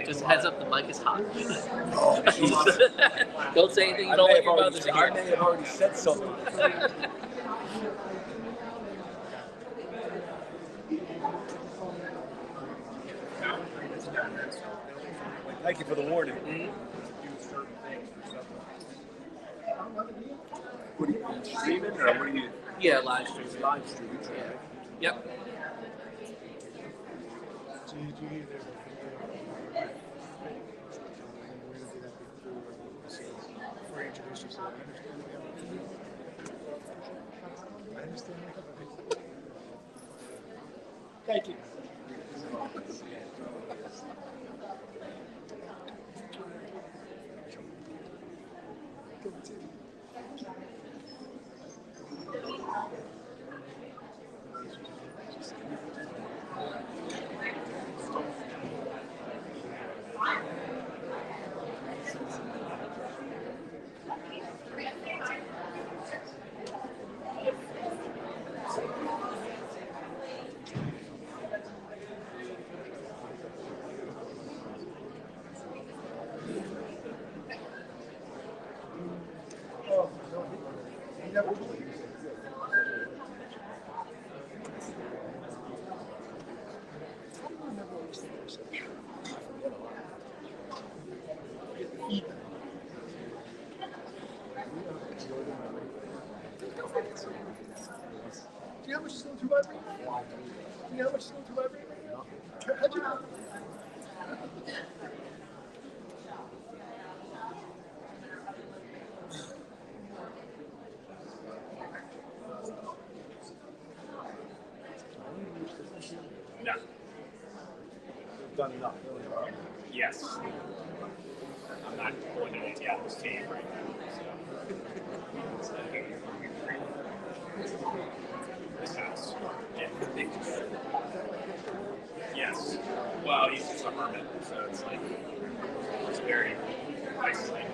Just heads up, the mic is hot. Oh, Don't say anything you don't want your mother to I hear. may have already said something. Thank you for the warning. What are you streaming, or what are you? Yeah, live stream. Live streaming. Yeah. Yep. Before you introduce yourself, I understand. Thank you. Do you know how much is going through my brain? Do you know how much is going through my brain? How'd you know? No. Done enough. Yes. I'm not going to the Atlas team right now. So. This house. Yeah. Yes. Well, he's just a hermit, so it's like it's very isolating.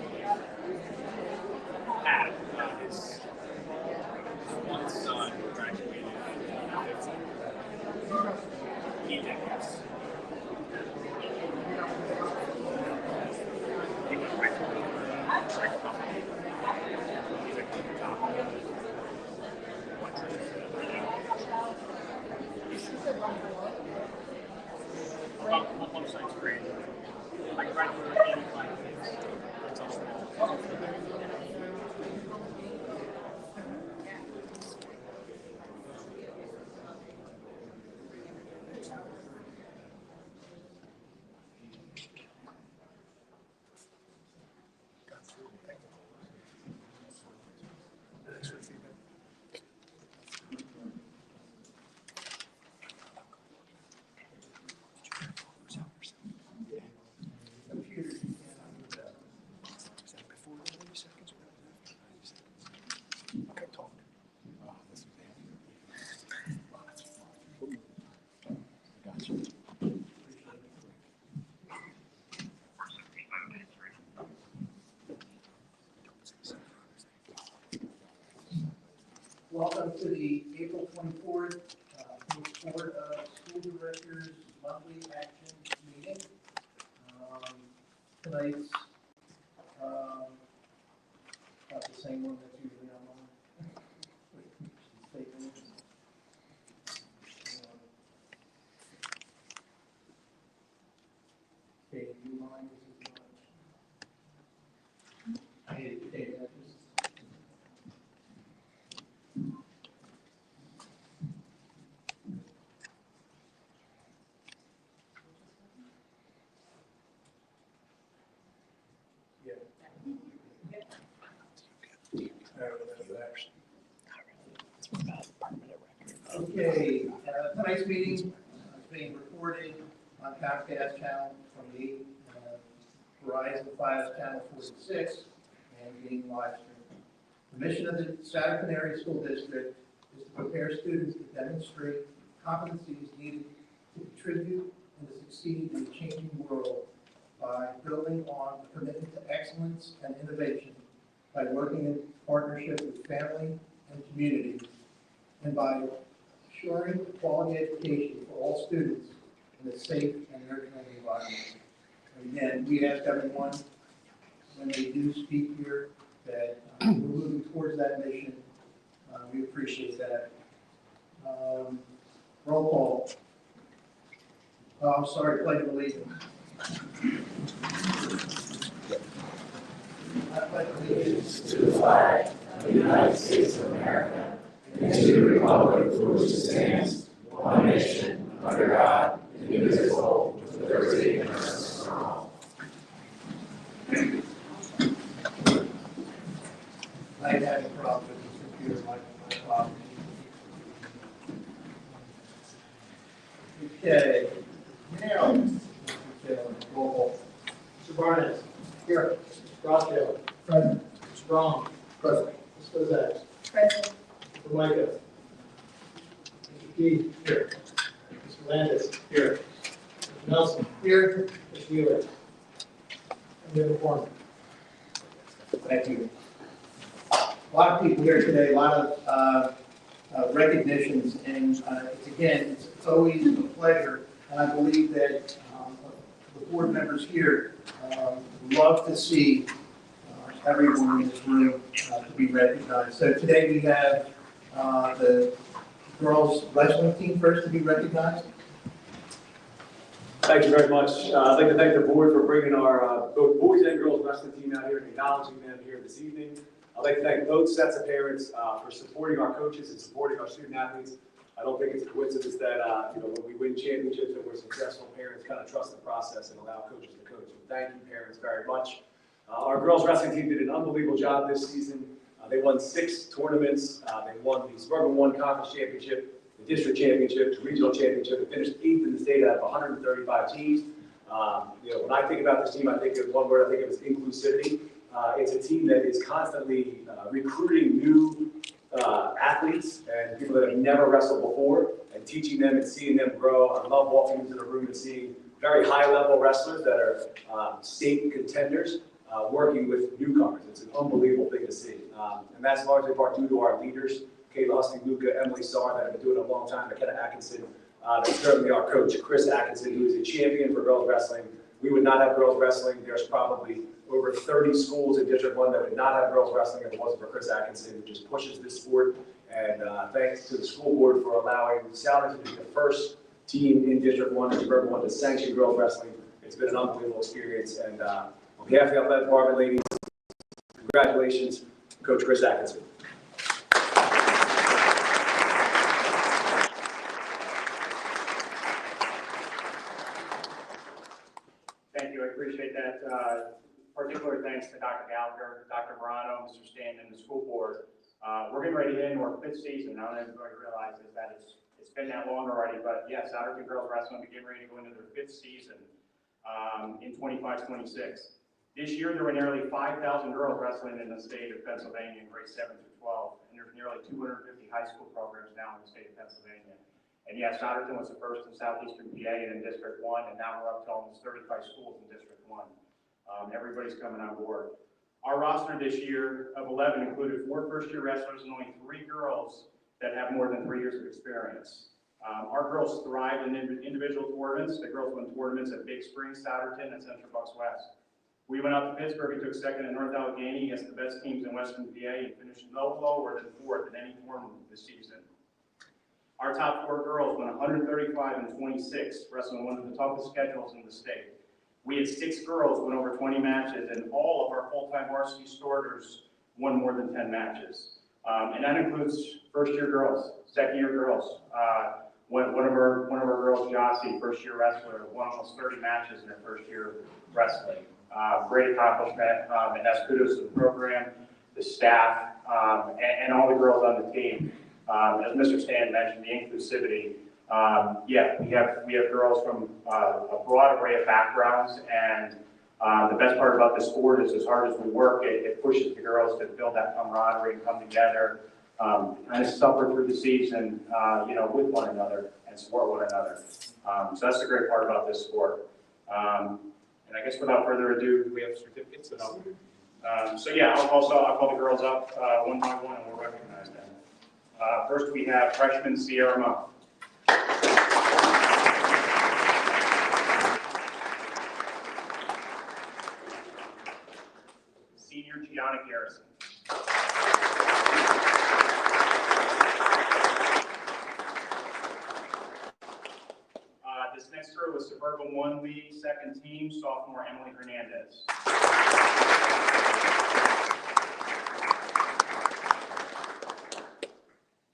Adam, his one son graduated in 15. He did, yes. He went right to the trick company. He's like the top of what tricks I'm science grade. I graduated in 85 days. Welcome to the April 24th Board of School Directors Monthly Action Meeting. Tonight's not the same one that's usually online. Okay, do you mind? Okay, tonight's meeting is being recorded on Comcast Channel 28, Verizon Fios Channel 46, and being live streamed. The mission of the Sarrington Area School District is to prepare students to demonstrate competencies needed to contribute and to succeed in the changing world by building on a commitment to excellence and innovation, by working in partnership with family and community, and by ensuring quality education for all students in a safe and nurturing environment. Again, we ask everyone, when they do speak here, that we're moving towards that mission. We appreciate that. Roll call. Oh, I'm sorry, pledge of allegiance. I pledge allegiance to the flag of the United States of America and to the republic for which it stands, one nation, under God, indivisible, with liberty and justice for all. I had a problem with this computer, my problem. Okay. Now, roll call. Mr. Barnes. Here. Mr. Rothschild. Present. Mr. Strong. Present. Ms. Kozak. Present. Mr. Micah. Mr. Key. Here. Mr. Landis. Here. Mr. Nelson. Here. Ms. Wheeler. And we have a quorum. Thank you. A lot of people here today, a lot of recognitions, and it's always a pleasure, and I believe that the board members here love to see everyone in this room to be recognized. So today we have the girls wrestling team first to be recognized. Thank you very much. I'd like to thank the board for bringing our both boys and girls wrestling team out here and acknowledging them here this evening. I'd like to thank both sets of parents for supporting our coaches and supporting our student athletes. I don't think it's a coincidence that when we win championships and we're successful, parents kind of trust the process and allow coaches to coach. So thank you, parents, very much. Our girls wrestling team did an unbelievable job this season. They won 6 tournaments. They won the Suburban 1 Conference Championship, the District Championship, the Regional Championship. They finished 8th in the state out of 135 teams. When I think about this team, I think of one word. I think of is inclusivity. It's a team that is constantly recruiting new athletes and people that have never wrestled before and teaching them and seeing them grow. I love walking into the room and seeing very high-level wrestlers that are state contenders working with newcomers. It's an unbelievable thing to see. And that's largely part due to our leaders, Kate Lustig, Luca, Emily Sarr, that have been doing it a long time, McKenna Atkinson, and certainly our coach, Chris Atkinson, who is a champion for girls wrestling. We would not have girls wrestling. There's probably over 30 schools in District 1 that would not have girls wrestling if it wasn't for Chris Atkinson, who just pushes this sport. And thanks to the school board for allowing Sarrington to be the first team in District 1 and Suburban 1 to sanction girls wrestling. It's been an unbelievable experience. And on behalf of the athletic department, ladies, congratulations, Coach Chris Atkinson. Thank you, I appreciate that. Particular thanks to Dr. Gallagher, Dr. Morano, Mr. Stanton, and the school board. We're getting ready to get into our 5th season. I don't know if everybody realizes that it's been that long already, but yes, Sarrington girls wrestling will be getting ready to go into their 5th season in 25-26. This year, there were nearly 5,000 girls wrestling in the state of Pennsylvania in grades 7 through 12, and there's nearly 250 high school programs now in the state of Pennsylvania. And yes, Sarrington was the first in southeastern PA and in District 1, and now we're up to almost 35 schools in District 1. Everybody's coming on board. Our roster this year of 11 included 4 first-year wrestlers and only 3 girls that have more than 3 years of experience. Our girls thrive in individual tournaments. The girls won tournaments at Big Spring, Sarrington, and Central Bucks West. We went out to Pittsburgh and took 2nd in North Allegheny against the best teams in Western PA and finished no lower than 4th in any tournament this season. Our top 4 girls won 135 and 26, wrestling one of the toughest schedules in the state. We had 6 girls win over 20 matches, and all of our full-time varsity starters won more than 10 matches. And that includes first-year girls, second-year girls. One of our girls, Jossie, first-year wrestler, won almost 30 matches in her first year wrestling. Great accomplishment, and that's kudos to the program, the staff, and all the girls on the team. As Mr. Stan mentioned, the inclusivity. We have girls from a broad array of backgrounds, and the best part about this sport is as hard as we work, it pushes the girls to build that camaraderie and come together, kind of suffer through the season, with one another and support one another. So that's the great part about this sport. And I guess without further ado, we have certificates. I'll call the girls up one by one, and we'll recognize them. First, we have freshman Sierra Mo. Gianna Garrison. This next girl was Suburban 1 League, second team, sophomore Emily Hernandez.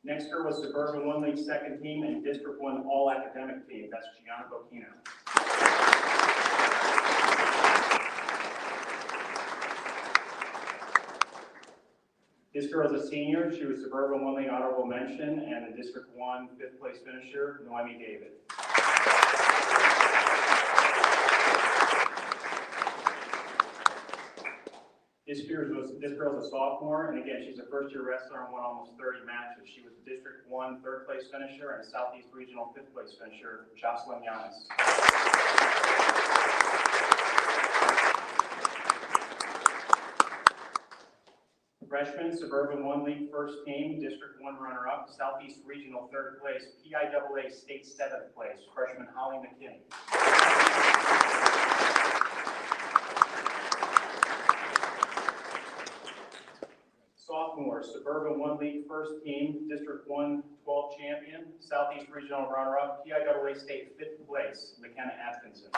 Next girl was Suburban 1 League, second team, and District 1 All Academic team. That's Gianna Bocchino. This girl is a senior. She was Suburban 1 League honorable mention and the District 1 fifth place finisher, Noemi David. This girl's a sophomore, and again, she's a first-year wrestler and won almost 30 matches. She was District 1 third place finisher and Southeast Regional fifth place finisher, Jocelyn Yanis. Freshman, Suburban 1 League first team, District 1 runner-up, Southeast Regional third place, PIAA State seventh place, freshman Holly McKinney. Sophomore, Suburban 1 League first team, District 1 12 champion, Southeast Regional runner-up, PIAA State fifth place, McKenna Atkinson.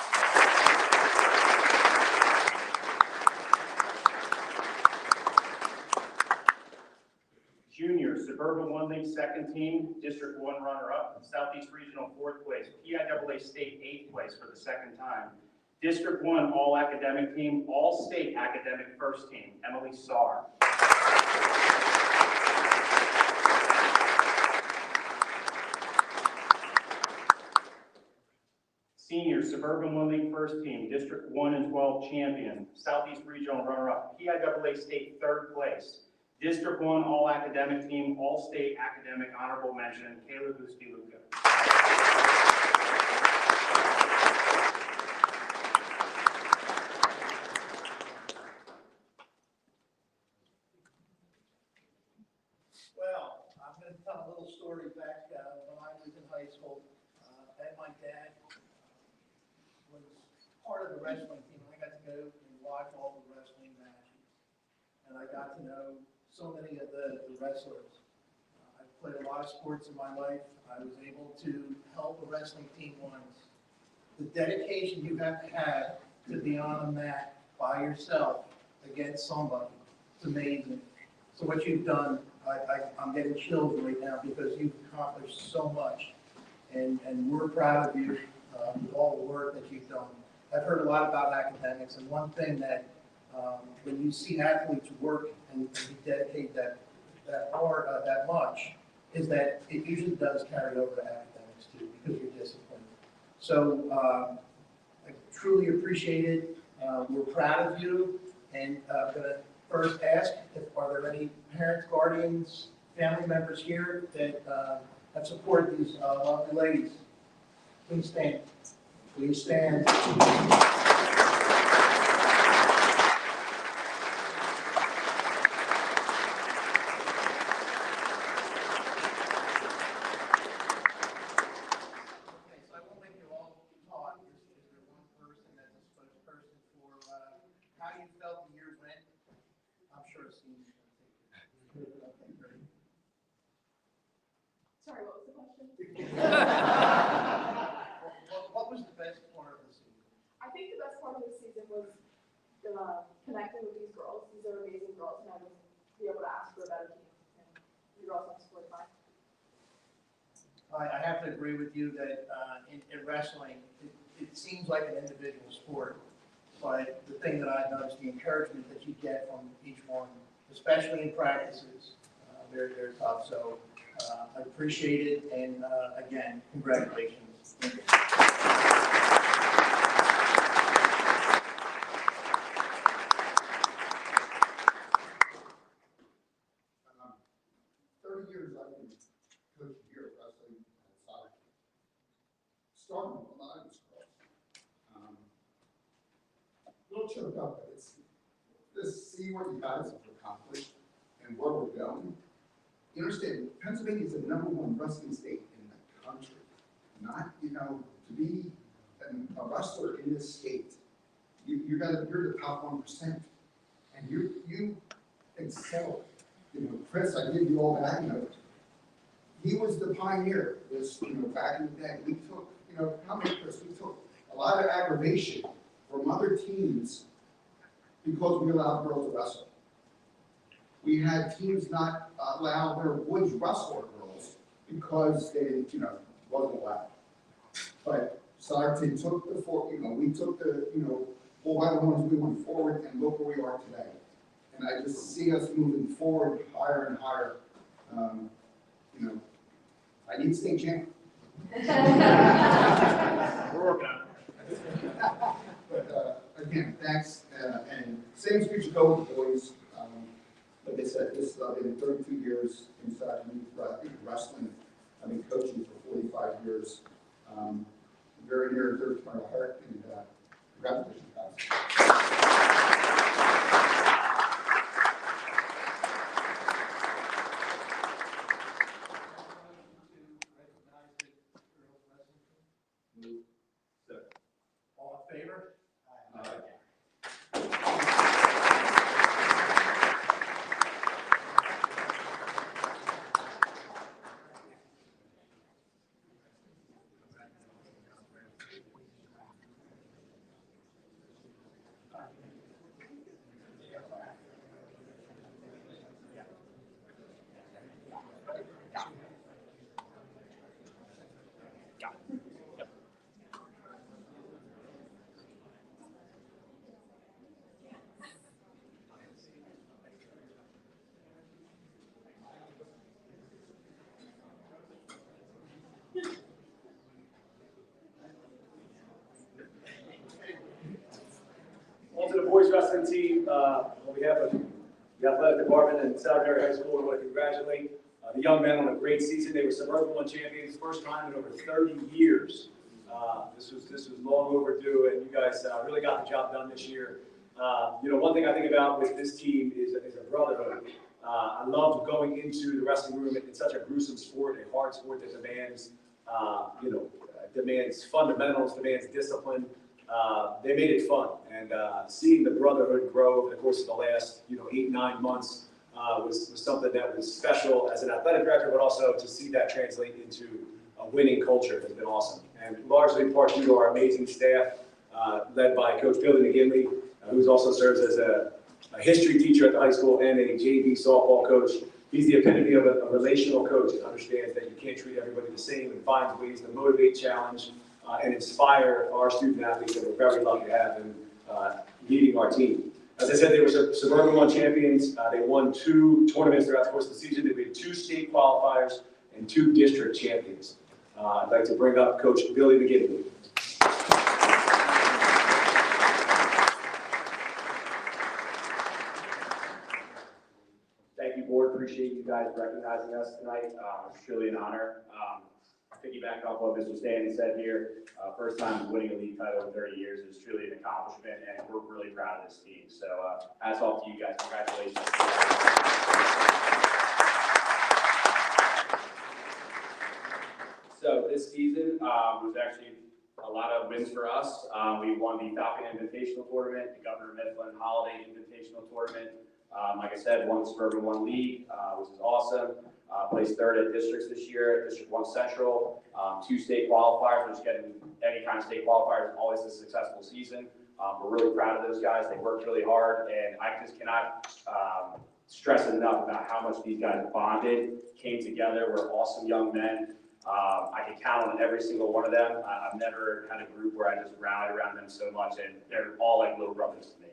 Junior, Suburban 1 League second team, District 1 runner-up, Southeast Regional fourth place, PIAA State eighth place for the second time. District 1 All Academic team, All State Academic first team, Emily Sarr. Senior, Suburban 1 League first team, District 1 and 12 champion, Southeast Regional runner-up, PIAA State third place. District 1 All Academic team, All State Academic honorable mention, Kayla Gusti-Luca. Well, I'm going to tell a little story back when I was in high school. My dad was part of the wrestling team. I got to go and watch all the wrestling matches, and I got to know so many of the wrestlers. I've played a lot of sports in my life. I was able to help a wrestling team once. The dedication you have to have to be on a mat by yourself against somebody, it's amazing. So what you've done, I'm getting chills right now because you've accomplished so much. And we're proud of you with all the work that you've done. I've heard a lot about academics, and one thing that when you see athletes work and be dedicated that much, is that it usually does carry over to academics too, because you're disciplined. So I truly appreciate it. We're proud of you, and I'm going to first ask if are there any parents, guardians, family members here that have supported these lovely ladies. Please stand. Please stand. Sorry, what was the question? What was the best part of the season? I think the best part of the season was connecting with these girls. These are amazing girls, and I was be able to ask for a better team. And you girls have scored fine. I have to agree with you that in wrestling, it seems like an individual sport. But the thing that I noticed, the encouragement that you get from each one, especially in practices, very, very tough. So I appreciate it, and again, congratulations. Thank you. 30 years I've been coaching here at wrestling at Sarrington. Starting with a lot of these girls. A little choked up, but it's just see what you guys have accomplished and where we're going. You understand, Pennsylvania is the #1 wrestling state in the country. Not, to be a wrestler in this state, you're the top 1%. And you excelled. Chris, I give you all that, he was the pioneer, back in the day. We took, how many, Chris, we took a lot of aggravation from other teams because we allowed girls to wrestle. We had teams not allow their boys wrestler girls because they didn't, wasn't allowed. But Sarrington took the we took the, bull by the horns, we went forward and look where we are today. And I just see us moving forward higher and higher. I need state champ. We're working on it. But again, thanks. And same speech go with the boys. Like I said, this I've been 32 years inside wrestling. I've been coaching for 45 years. Very near and dear to my heart, and congratulations, guys. All in favor? On to the boys wrestling team. On behalf of the athletic department and Southern High School, I want to congratulate the young men on a great season. They were Suburban 1 champions, first time in over 30 years. This was long overdue, and you guys really got the job done this year. One thing I think about with this team is a brotherhood. I loved going into the wrestling room. It's such a gruesome sport, a hard sport that demands, demands fundamentals, demands discipline. They made it fun, and seeing the brotherhood grow over the course of the last 8-9 months was something that was special as an athletic director, but also to see that translate into a winning culture has been awesome. And largely part due to our amazing staff, led by Coach Billy McGinley, who also serves as a history teacher at the high school and a JV softball coach. He's the epitome of a relational coach and understands that you can't treat everybody the same and finds ways to motivate, challenge, and inspire our student athletes that we're very lucky to have him leading our team. As I said, they were Suburban 1 champions. They won 2 tournaments throughout the course of the season. They made 2 state qualifiers and 2 district champions. I'd like to bring up Coach Billy McGinley. Thank you, board. Appreciate you guys recognizing us tonight. It's truly an honor. Piggyback off what Mr. Stanton said here, first time winning a league title in 30 years is truly an accomplishment, and we're really proud of this team. So hats off to you guys. Congratulations. So this season was actually a lot of wins for us. We won the Falcon Invitational Tournament, the Governor Mifflin Holiday Invitational Tournament. Like I said, won the Suburban 1 League, which is awesome. Placed 3rd at districts this year, District 1 Central, 2 state qualifiers, which getting any kind of state qualifier is always a successful season. We're really proud of those guys. They worked really hard, and I just cannot stress enough about how much these guys bonded, came together. We're awesome young men. I can count on every single one of them. I've never had a group where I just rallied around them so much, and they're all like little brothers to me.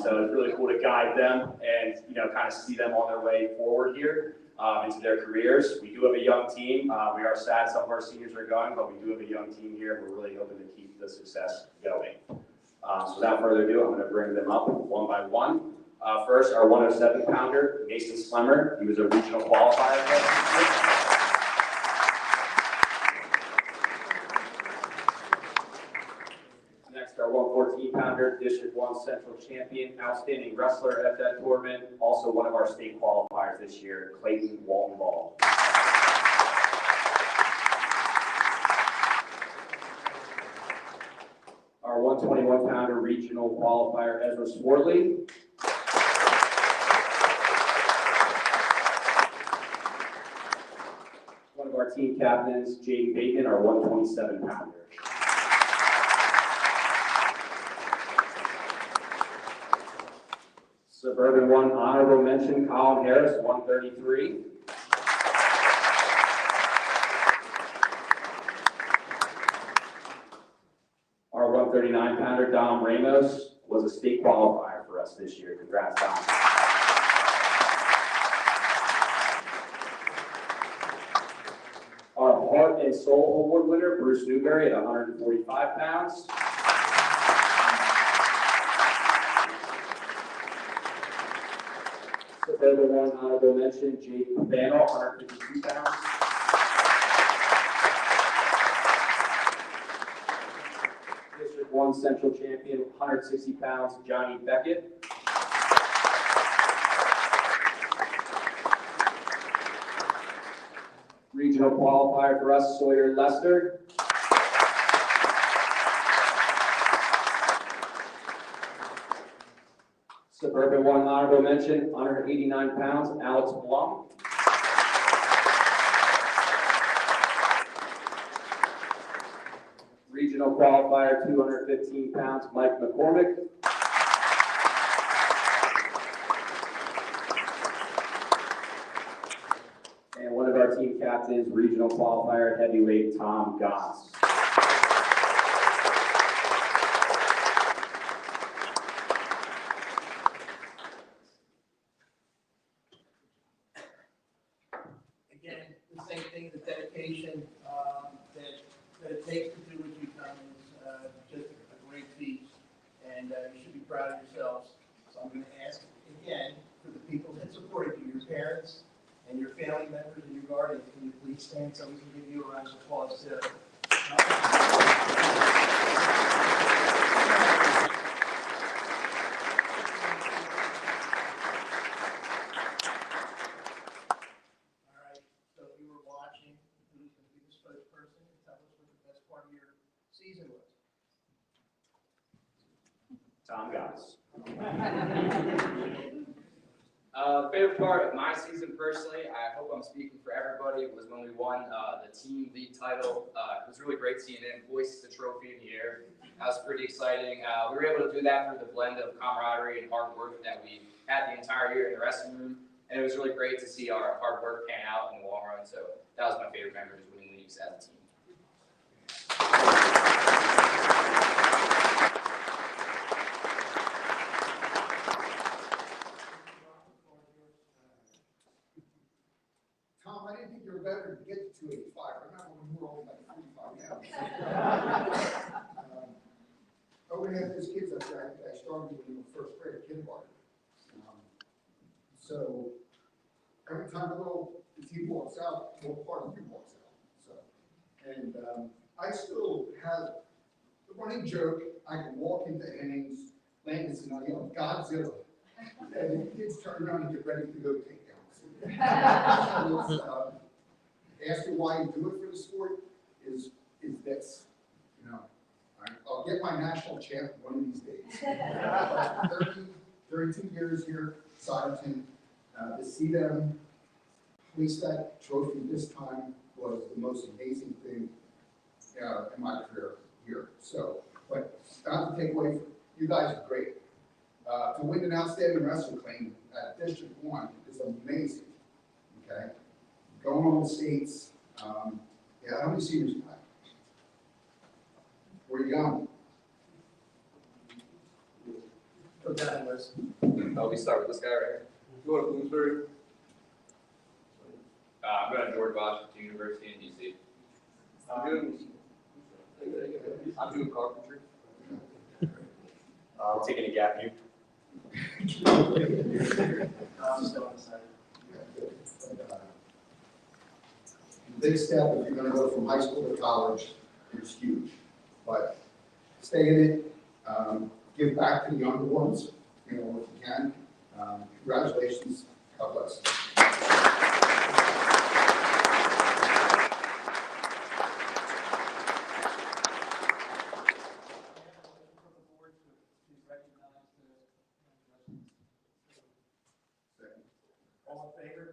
So it's really cool to guide them and kind of see them on their way forward here into their careers. We do have a young team. We are sad some of our seniors are going, but we do have a young team here. We're really hoping to keep the success going. So without further ado, I'm going to bring them up one by one. First, our 107-pounder, Mason Slemmer. He was a regional qualifier for us. Next, our 114-pounder, District 1 Central champion, outstanding wrestler at that tournament, also one of our state qualifiers this year, Clayton Walton Ball. Our 121-pounder regional qualifier, Ezra Swartley. our team captains, Jaden Bacon, our 127 pounder. Suburban 1 honorable mention, Colin Harris, 133. Our 139 pounder, Dom Ramos, was a state qualifier for us this year. Congrats, Dom. Our Heart and Soul Award winner, Bruce Newberry, at 145 pounds. Suburban 1 honorable mention, Jake Banner, 152 pounds. District 1 Central Champion, 160 pounds, Johnny Beckett. Regional qualifier for us, Sawyer Lester. Suburban 1 honorable mention, 189 pounds, Alex Blum. Regional qualifier, 215 pounds, Mike McCormick. And one of our team captains, regional qualifier, heavyweight, Tom Goss. Again, the same thing, the dedication that it takes to do what you've done is just a great feat, and you should be proud of yourselves. So I'm going to ask again for the people that supported you, your parents and your family members and your guardians, can you please stand so we can give you a round of applause too. Season was. Tom Goss. Favorite part of my season personally, I hope I'm speaking for everybody, was when we won the team league title. It was really great seeing them hoist the trophy in the air. That was pretty exciting. We were able to do that through the blend of camaraderie and hard work that we had the entire year in the wrestling room. And it was really great to see our hard work pan out in the long run. So that was my favorite memory, winning leagues as a team. Tom, I didn't think you were better to get to 285. I remember when you were only like 45 pounds. I would have those kids up there. I started when you were first grade, kindergarten. So every time the team walks out, more part of you walks out. So, and I still have the running joke. I can walk into innings, Landis, and I yell Godzilla, and the kids turn around and get ready to go take down. Ask you why you do it for the sport is this, you know. I'll get my national champ one of these days. 32 years here, Sarrington, to see them hoist that trophy this time was the most amazing thing in my career here. So, but not to take away from you guys are great. To win an outstanding wrestler claim at District 1 is amazing. Okay, going on the states. Yeah, how many seniors you have? Where you going? Go down the list. Oh, we start with this guy right here. You go to Bloomsbury? I'm going to George Washington University in DC. I'm doing carpentry. Taking a gap year. Big step if you're going to go from high school to college. It's huge, but stay in it. Give back to the younger ones, you know, if you can. Congratulations. God bless. All in favor?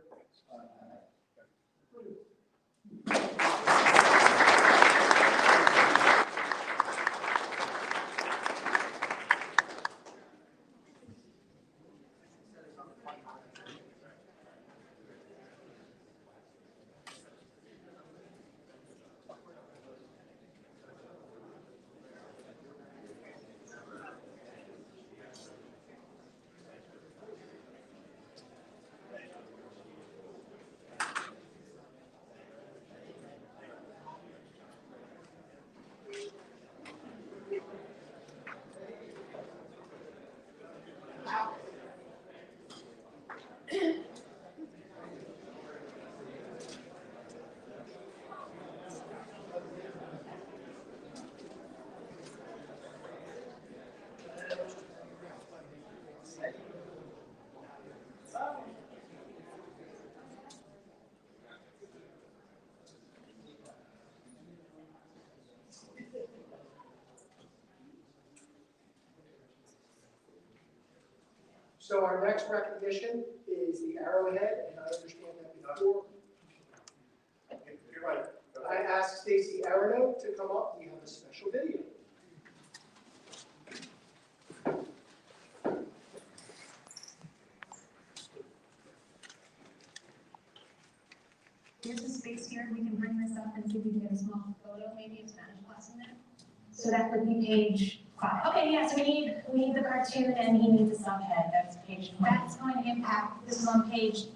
So our next recognition is the Arrowhead, and I understand that before. You're right. I asked Stacy Arano to come up. We have a special video. There's a space here, we can bring this up and see if we can get a small photo, maybe of Spanish class in there. So that would be page 5. Okay, yeah, so we need the cartoon and he needs a subhead, that's page 20. That's going to impact, this is on page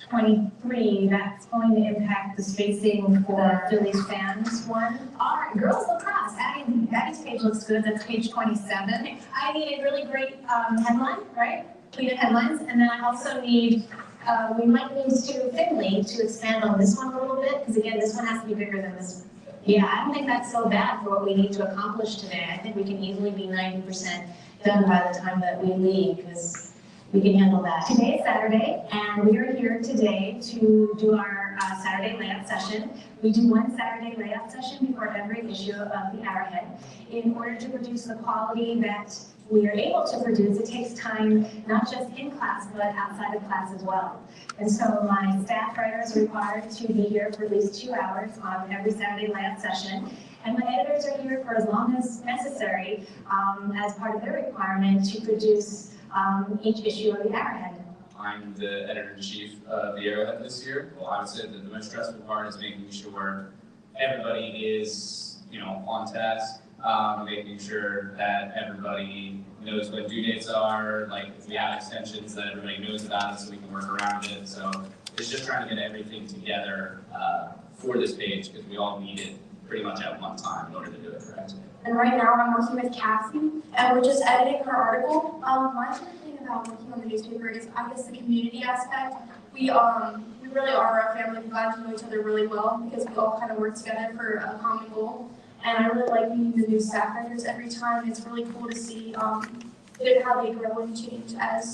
23, that's going to impact the spacing for Phillies fans one. All right, girls lacrosse, Addie's page looks good, that's page 27. I need a really great headline, right? Pleated headlines, and then I also need we might need to Finley to expand on this one a little bit, because again, this one has to be bigger than this one. Yeah, I don't think that's so bad for what we need to accomplish today. I think we can easily be 90% done by the time that we leave, because we can handle that. Today is Saturday, and we are here today to do our Saturday layout session. We do one Saturday layout session before every issue of the Arrowhead. In order to produce the quality that we are able to produce, it takes time, not just in class, but outside of class as well. And so my staff writer is required to be here for at least 2 hours on every Saturday layout session. And my editors are here for as long as necessary as part of their requirement to produce each issue of the Arrowhead. I'm the editor-in-chief of the Arrowhead this year. Well, I would say that the most stressful part is making sure everybody is, on task. Making sure that everybody knows what due dates are, like if we have extensions that everybody knows about it so we can work around it. So it's just trying to get everything together for this page because we all need it pretty much at one time in order to do it correctly. And right now I'm working with Cassie and we're just editing her article. My favorite thing about working on the newspaper is I guess the community aspect. We really are a family. We got to know each other really well because we all kind of work together for a common goal. And I really like meeting the new staff writers every time. It's really cool to see how they grow and change as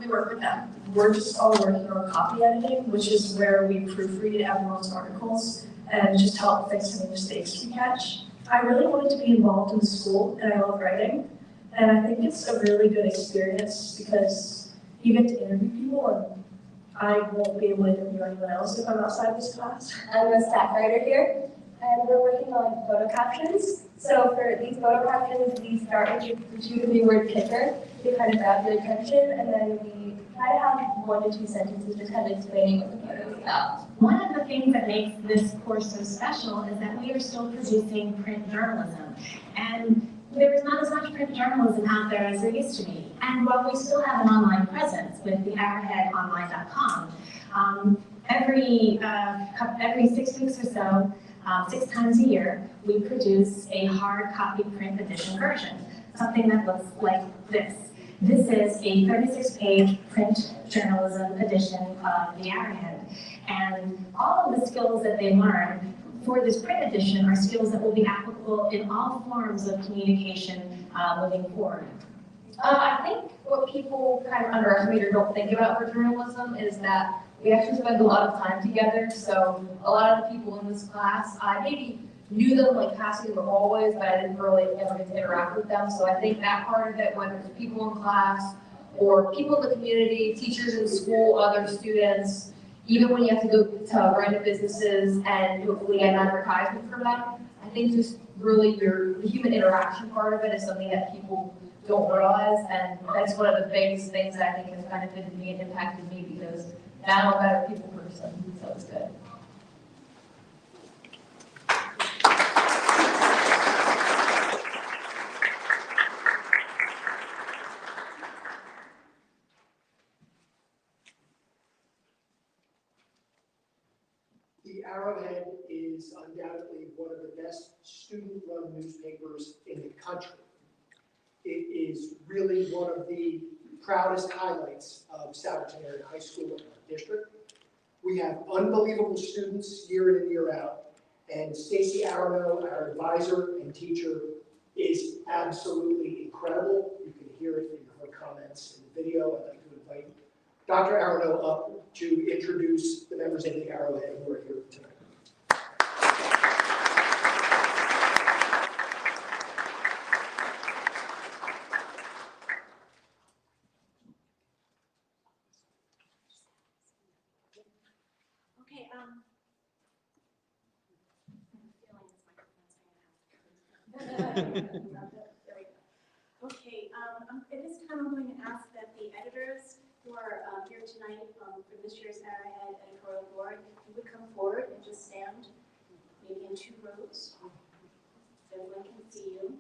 we work with them. We're just all working on copy editing, which is where we proofread everyone's articles and just help fix any mistakes we catch. I really wanted to be involved in the school, and I love writing. And I think it's a really good experience because you get to interview people, and I won't be able to interview anyone else if I'm outside this class. I'm a staff writer here. And we're working on photo captions. So for these photo captions, we start with the 2 to 3 word kicker to kind of grab your attention, and then we try to have 1 to 2 sentences just kind of explaining what the photo is about. One of the things that makes this course so special is that we are still producing print journalism. And there is not as much print journalism out there as there used to be. And while we still have an online presence with the arrowheadonline.com, every 6 weeks or so, 6 times a year, we produce a hard copy print edition version, something that looks like this. This is a 36-page print journalism edition of the Arrowhead. And all of the skills that they learn for this print edition are skills that will be applicable in all forms of communication moving forward. I think what people kind of underestimate or don't think about for journalism is that we actually spend a lot of time together. So a lot of the people in this class, I maybe knew them like passing in the hallways, but I didn't really ever get to interact with them. So I think that part of it, whether it's people in class or people in the community, teachers in school, other students, even when you have to go to random businesses and hopefully get an advertisement from them, I think just really the human interaction part of it is something that people don't realize. And that's one of the biggest things that I think has benefited me and impacted me because now I'm a better people person, so it's good. The Arrowhead is undoubtedly one of the best student-run newspapers in the country. It is really one of the proudest highlights of Sarrington Area High School in our district. We have unbelievable students year in and year out, and Stacy Arano, our advisor and teacher, is absolutely incredible. You can hear it in her comments in the video. I'd like to invite Dr. Arano up to introduce the members of the Arrowhead who are here tonight. Okay, at this time, I'm going to ask that the editors who are here tonight for this year's Arrowhead editorial board, you would come forward and just stand maybe in 2 rows so everyone can see you.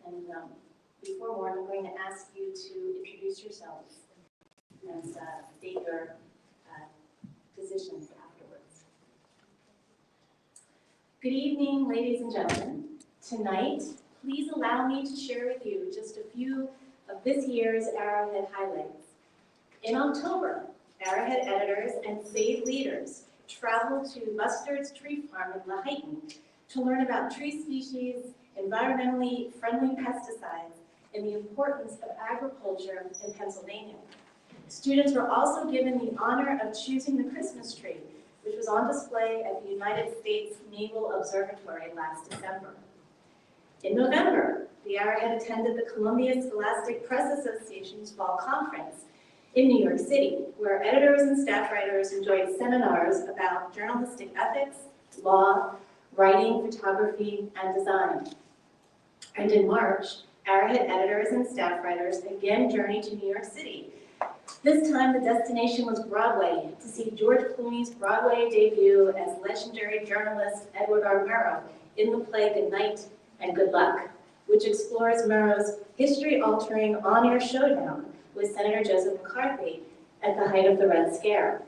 And before more, I'm going to ask you to introduce yourselves and state your positions afterwards. Good evening, ladies and gentlemen. Tonight, please allow me to share with you just a few of this year's Arrowhead highlights. In October, Arrowhead editors and SASD leaders traveled to Bustard's Tree Farm in Laheyton to learn about tree species, environmentally friendly pesticides, and the importance of agriculture in Pennsylvania. Students were also given the honor of choosing the Christmas tree, which was on display at the United States Naval Observatory last December. In November, the Arrowhead attended the Columbia Scholastic Press Association's Fall Conference in New York City, where editors and staff writers enjoyed seminars about journalistic ethics, law, writing, photography, and design. And in March, Arrowhead editors and staff writers again journeyed to New York City. This time, the destination was Broadway to see George Clooney's Broadway debut as legendary journalist Edward R. Murrow in the play Good Night and Good Luck, which explores Murrow's history-altering on-air showdown with Senator Joseph McCarthy at the height of the Red Scare.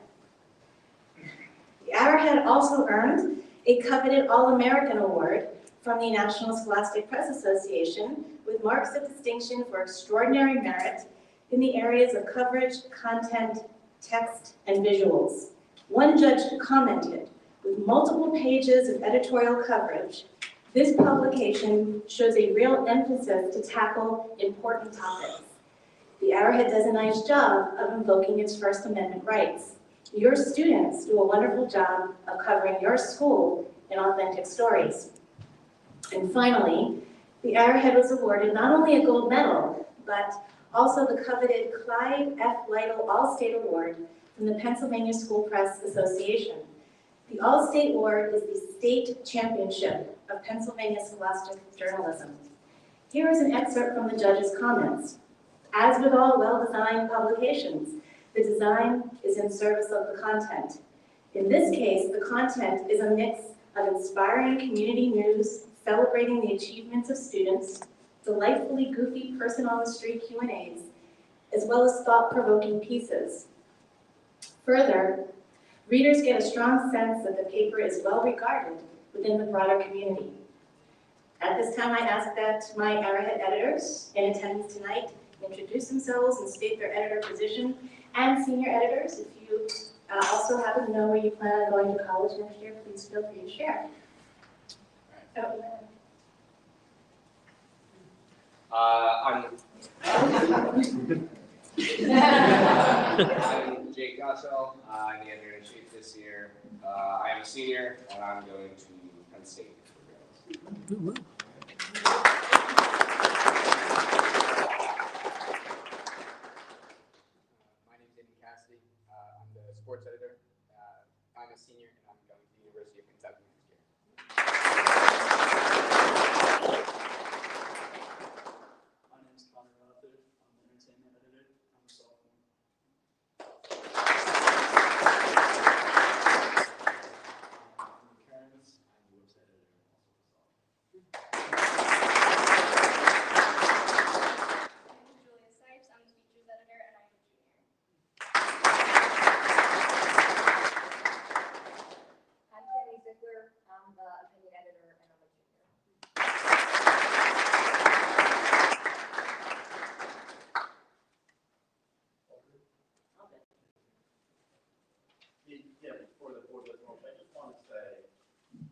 The Arrowhead also earned a coveted All-American Award from the National Scholastic Press Association with marks of distinction for extraordinary merit in the areas of coverage, content, text, and visuals. One judge commented, with multiple pages of editorial coverage, this publication shows a real emphasis to tackle important topics. The Arrowhead does a nice job of invoking its First Amendment rights. Your students do a wonderful job of covering your school in authentic stories. And finally, the Arrowhead was awarded not only a gold medal, but also the coveted Clyde F. Lytle All-State Award from the Pennsylvania School Press Association. The All-State Award is the state championship of Pennsylvania scholastic journalism. Here is an excerpt from the judge's comments. As with all well-designed publications, the design is in service of the content. In this case, the content is a mix of inspiring community news, celebrating the achievements of students, delightfully goofy person-on-the-street Q&As, as well as thought-provoking pieces. Further, readers get a strong sense that the paper is well regarded within the broader community. At this time, I ask that my Arrowhead editors in attendance tonight introduce themselves and state their editor position, and senior editors, if you also happen to know where you plan on going to college next year, please feel free to share. I'm Jake Gottschall. I'm the editor-in-chief this year. I am a senior, and I'm going to Penn State. My name is Aidan Cassidy. I'm the sports editor. I'm a senior, and I'm going to the University of Kentucky next year. My name is Connor Rutherford. I'm the entertainment editor. I'm a sophomore. I'm Karen's. I'm the website editor. I'm the opinion editor and I'm a junior. Yeah, before the board gets off, I just want to say,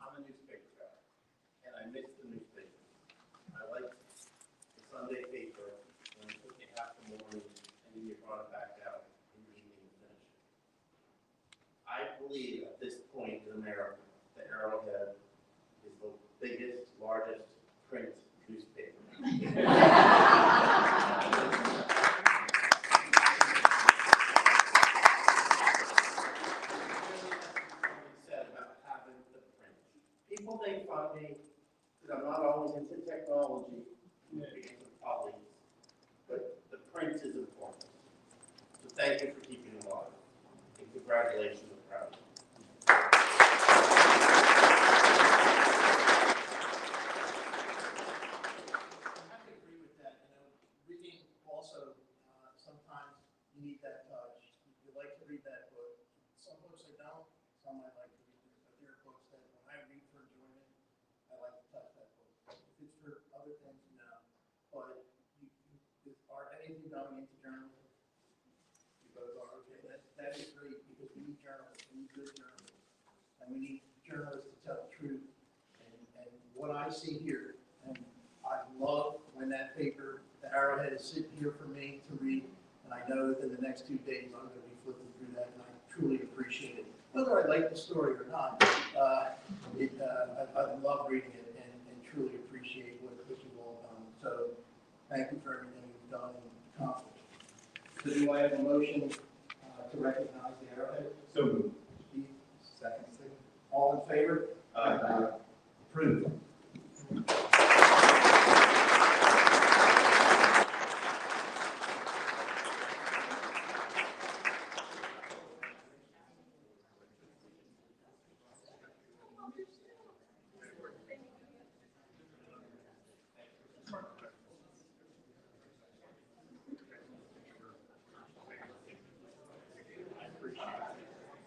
I'm a newspaper guy, and I miss the newspaper. I like the Sunday paper, when it took you half the morning, and then you brought it back out, and you didn't even finish it. I believe at this point in America, the Arrowhead is the biggest, largest print newspaper. about me is I'm not always into technology, communicating with colleagues, but the print is important. So thank you for keeping it alive. And congratulations, I'm proud of you. I have to agree with that. You know, reading also, sometimes you need that touch. You like to read that book. Some books I don't, some I like to read. But there are books that when I read for enjoyment, I like to touch that book. If it's for other things, no. But are any of you going into journalism? You both are, okay. That is great because we need journalists. We need good journalists. And we need journalists to tell the truth. And what I see here, and I love when that paper, the Arrowhead, is sitting here for me to read, and I know that in the next 2 days I'm going to be flipping through that, and I truly appreciate it. Whether I like the story or not, I love reading it and truly appreciate what you've all done. So thank you for everything you've done and accomplished. So do I have a motion to recognize the Arrowhead? So moved. Steve, second. All in favor? Approved.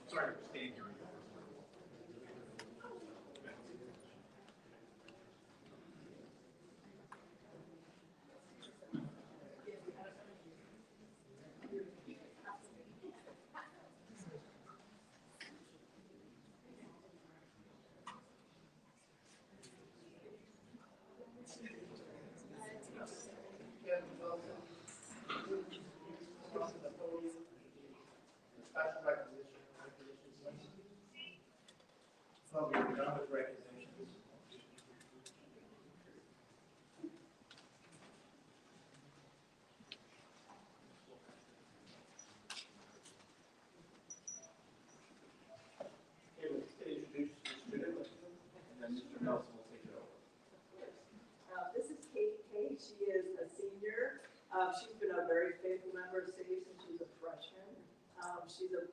Sorry for staying here. Special recognition. So we're done with recognitions. Okay, let's introduce the student, and then Mr. Nelson will take it over. This is Kate. She is a senior. She's been a very faithful member of City since she was a freshman. She's a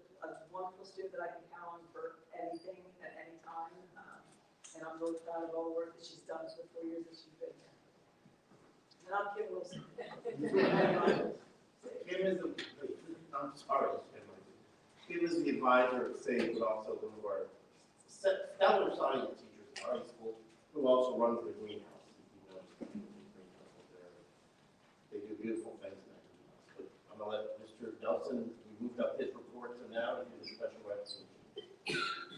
wonderful student that I can count on for anything at any time. And I'm really proud of all the work that she's done for the 4 years that she's been here. And I'm Kim Wilson. Kim is the, I'm sorry, Kim is the advisor of SASD, but also one of our stellar science teachers in high school, who also runs the greenhouse. They do beautiful things next to us. But I'm going to let Mr. Nelson, we moved up his report to now to do the special recognition.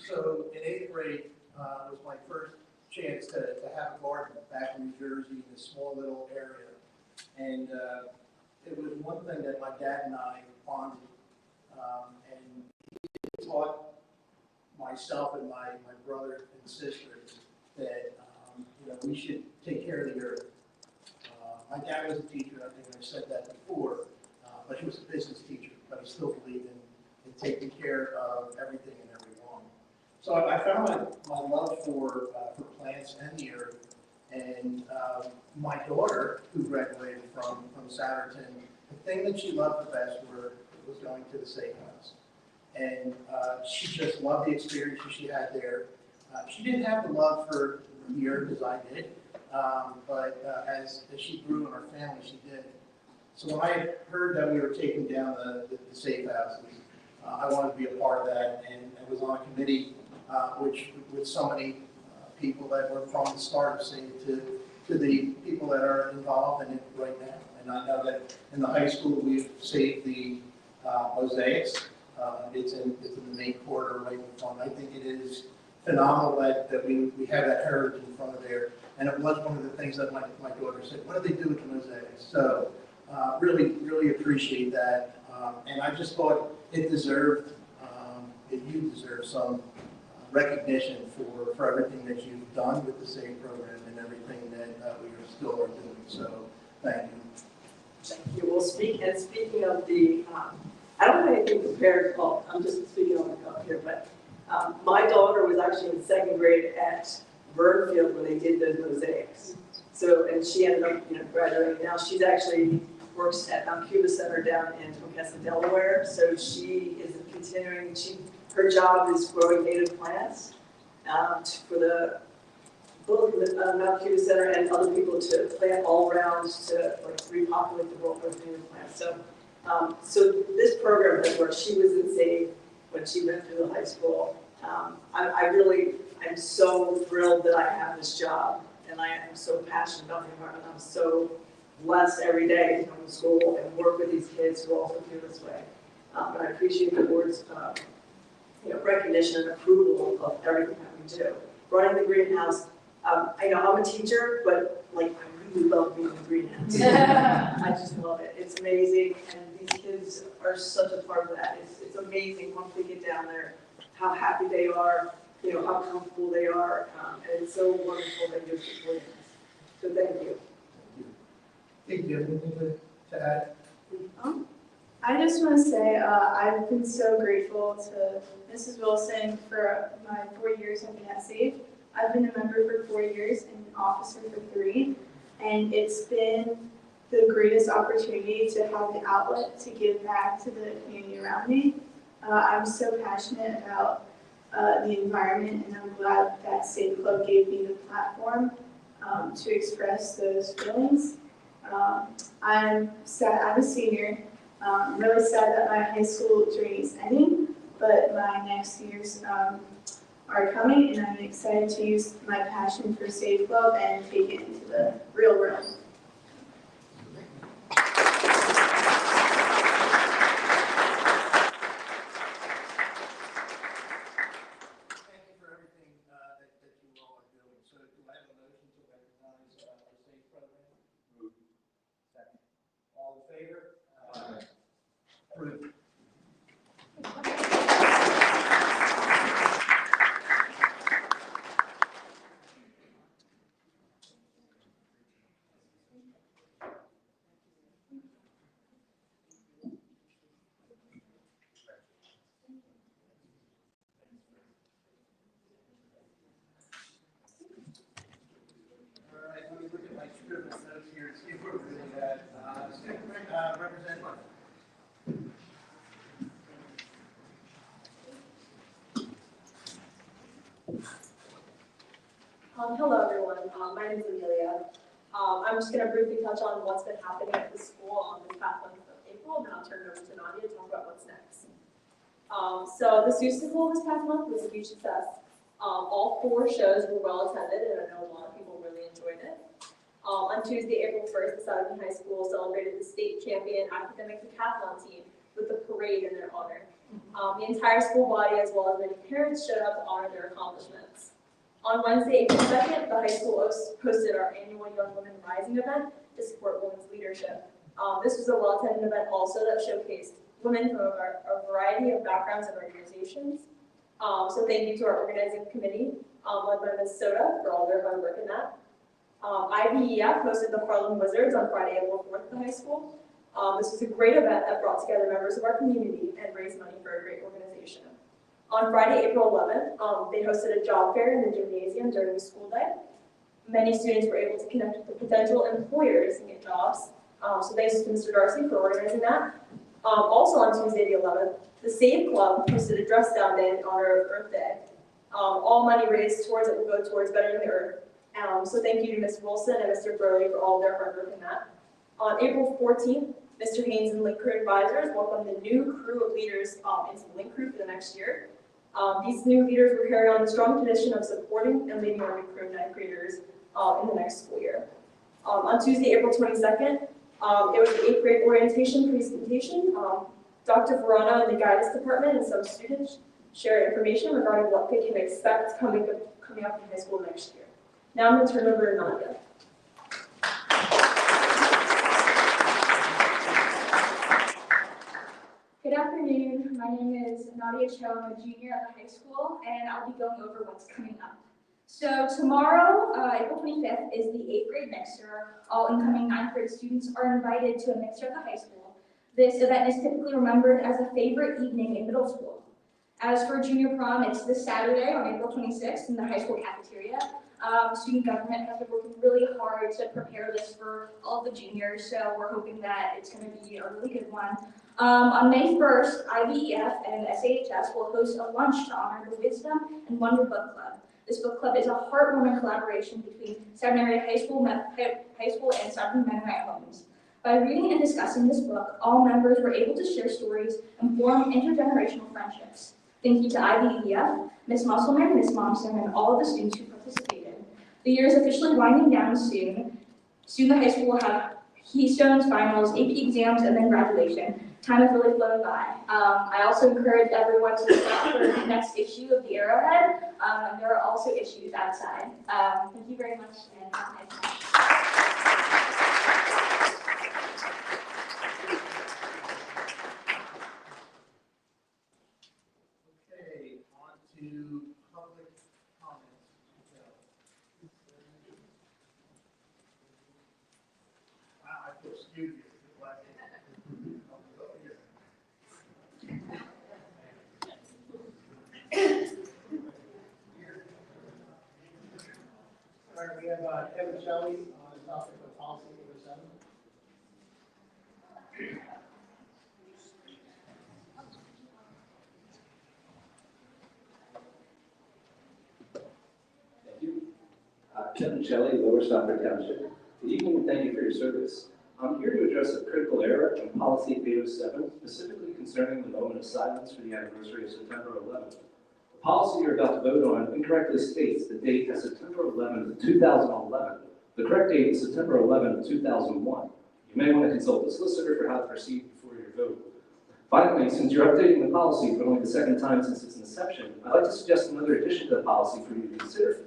So in 8th grade was my first chance to have a garden back in New Jersey in this small little area. And it was one thing that my dad and I bonded. And he taught myself and my brother and sister that we should take care of the earth. My dad was a teacher, I think I said that before, but he was a business teacher, but he still believed in taking care of everything and everyone. So I found my love for plants and the earth, and my daughter, who graduated from Sarrington, the thing that she loved the best was going to the safe house. And she just loved the experiences she had there. She didn't have the love for the earth as I did, but as she grew in our family, she did. So when I heard that we were taking down the safe houses, I wanted to be a part of that, and I was on a committee with so many people that were from the start of SASD to the people that are involved in it right now. And I know that in the high school we've saved the mosaics. It's in the main corridor right in front. I think it is phenomenal that we have that heritage in front of there. And it was one of the things that my daughter said, what do they do with the mosaics? So really appreciate that. And I just thought it deserved, that you deserve some recognition for everything that you've done with the SAVE program and everything that we still are doing. So thank you. Thank you. Well, speaking of the, I don't have anything prepared, well, I'm just speaking on the cuff here, but my daughter was actually in 2nd grade at Burnfield when they did the mosaics. So, and she ended up, graduating. Now she's actually works at Mount Cuba Center down in Tocassa, Delaware. So she is continuing, her job is growing native plants for both the Mount Cuba Center and other people to plant all around to repopulate the world with native plants. So this program has worked. She was in SASD when she went through the high school. I'm so thrilled that I have this job, and I am so passionate about the environment. I'm so blessed every day to come to school and work with these kids who also feel this way. And I appreciate the board's recognition and approval of everything that we do. Running the greenhouse, I know I'm a teacher, but I really love being in the greenhouse. I just love it. It's amazing, and these kids are such a part of that. It's amazing once we get down there, how happy they are, how comfortable they are, and it's so wonderful that you're supporting us. So thank you. Thank you. Anything to add? I just want to say I've been so grateful to Mrs. Wilson for my 4 years I've been at SAFE. I've been a member for 4 years and an officer for 3, and it's been the greatest opportunity to have the outlet to give back to the community around me. I'm so passionate about the environment, and I'm glad that SAFE Club gave me the platform to express those feelings. I'm sad. I'm a senior. I'm really sad that my high school journey is ending, but my next years are coming, and I'm excited to use my passion for SAFE Club and take it into the real world. All in favor? Approved. All right, let me look at my scribble notes here and see if we're really at Representative. Hello, everyone. My name is Amelia. I'm just going to briefly touch on what's been happening at the school on this past month of April, and then I'll turn it over to Nadia to talk about what's next. So the Musical this past month was a huge success. All 4 shows were well attended, and I know a lot of people really enjoyed it. On Tuesday, April 1st, the Sarrington High School celebrated the state champion academic decathlon team with a parade in their honor. The entire school body, as well as many parents, showed up to honor their accomplishments. On Wednesday, April 2nd, the high school hosted our annual Young Women Rising event to support women's leadership. This was a well-attended event also that showcased women from a variety of backgrounds and organizations. So thank you to our organizing committee, led by Ms. Soda, for all their hard work in that. IBEF hosted the Harlem Wizards on Friday, April 4th at the high school. This was a great event that brought together members of our community and raised money for a great organization. On Friday, April 11th, they hosted a job fair in the gymnasium during the school day. Many students were able to connect with the potential employers and get jobs. So thanks to Mr. Darcy for organizing that. Also on Tuesday the 11th, the SAFE Club hosted a dress down day in honor of Earth Day. All money raised towards it will go towards bettering the earth. So thank you to Ms. Wilson and Mr. Burley for all their hard work in that. On April 14th, Mr. Haynes and Link Crew Advisors welcomed the new crew of leaders into the Link Crew for the next year. These new leaders will carry on the strong tradition of supporting and leading our new crew of 9th graders in the next school year. On Tuesday, April 22nd, it was an 8th grade orientation presentation. Dr. Verano in the guidance department and some students shared information regarding what they can expect coming up in high school next year. Now I'm going to turn it over to Nadia. Good afternoon. My name is Nadia Cho. I'm a junior at the high school, and I'll be going over what's coming up. So tomorrow, April 25th, is the 8th grade mixer. All incoming 9th grade students are invited to a mixer at the high school. This event is typically remembered as a favorite evening in middle school. As for junior prom, it's this Saturday on April 26th in the high school cafeteria. Student government has been working really hard to prepare this for all the juniors, so we're hoping that it's going to be a really good one. On May 1st, IVEF and SAHS will host a lunch to honor the Wisdom and Wonder Book Club. This book club is a heartwarming collaboration between Southern Area High School and Southern Mennonite homes. By reading and discussing this book, all members were able to share stories and form intergenerational friendships. Thank you to IVEF, Ms. Musselman, Ms. Momsen, and all of the students who participated. The year is officially winding down soon. Soon the high school will have keystones, finals, AP exams, and then graduation. Time has really flown by. I also encourage everyone to look out for the next issue of the Arrowhead. And there are also issues outside. Thank you very much, and have a nice night. Okay, on to public comments. Wow, I feel stupid. All right, we have Kevin Shelley on the topic of policy number 7. Thank you. Kevin Shelley, Lower Stafford Township. Good evening and thank you for your service. I'm here to address a critical error in Policy 807, specifically concerning the moment of silence for the anniversary of September 11th. The policy you're about to vote on incorrectly states the date as September 11th, 2011. The correct date is September 11th, 2001. You may want to consult the solicitor for how to proceed before your vote. Finally, since you're updating the policy for only the second time since its inception, I'd like to suggest another addition to the policy for you to consider.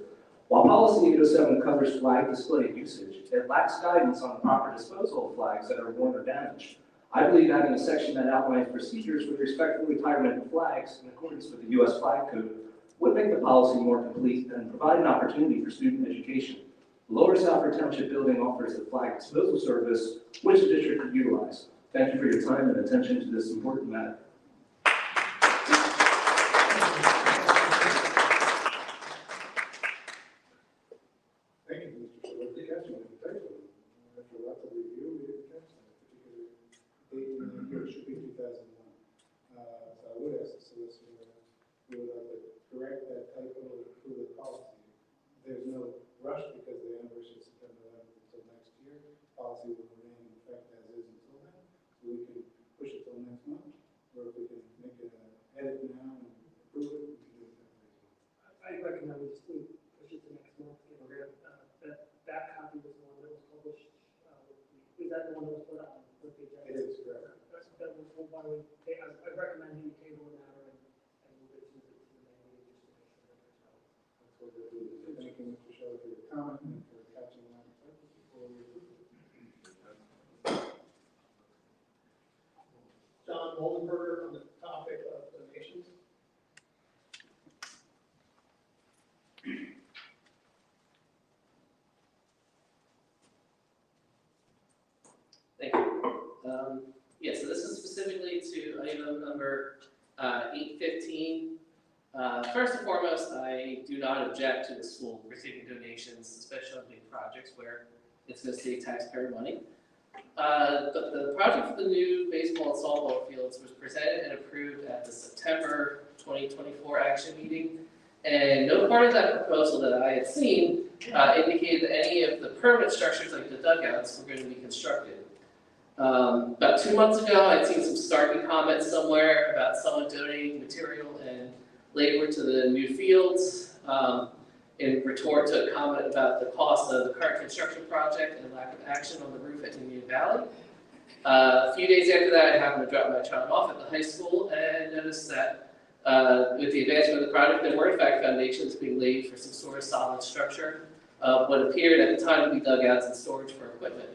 While Policy 807 covers flag display usage, it lacks guidance on the proper disposal of flags that are worn or damaged. I believe having a section that outlines procedures with respect to the retirement of flags in accordance with the U.S. Flag Code would make the policy more complete and provide an opportunity for student education. The Lower Stafford Township building offers a flag disposal service, which the district could utilize. Thank you for your time and attention to this important matter. Thank you, Mr. Shelley, for catching it. After lots of review, we didn't catch that particular date in the year. It should be 2001. So I would ask the solicitor, we would like to correct that typo and approve the policy. There's no rush because the anniversary is September 11th until next year. Policy will remain in effect as is until then. So we can push it till next month, or if we can make an edit now and approve it, we can do it that way. I recommend we just push it to next month. That copy was the one that was published. Is that the one that was put on the agenda? It is, correct. That was why I recommend you table the matter and move it to the main meeting just to make sure that there's no. That's what we'll do. Thank you, Mr. Shelley, for your comment and for catching that before we approve it. John Moldenberger on the topic of donations. Thank you. Yeah, so this is specifically to item number 815. First and foremost, I do not object to the school receiving donations, especially on big projects where it's going to save taxpayer money. But the project for the new baseball and softball fields was presented and approved at the September 2024 action meeting. And no part of that proposal that I had seen indicated that any of the permanent structures like the dugouts were going to be constructed. About 2 months ago, I'd seen some snarky comments somewhere about someone donating material and labor to the new fields in retort to a comment about the cost of the current construction project and lack of action on the roof at Indian Valley. A few days after that, I happened to drop my child off at the high school and noticed that with the advancement of the project, there were in fact foundations being laid for some sort of solid structure of what appeared at the time to be dugouts and storage for equipment.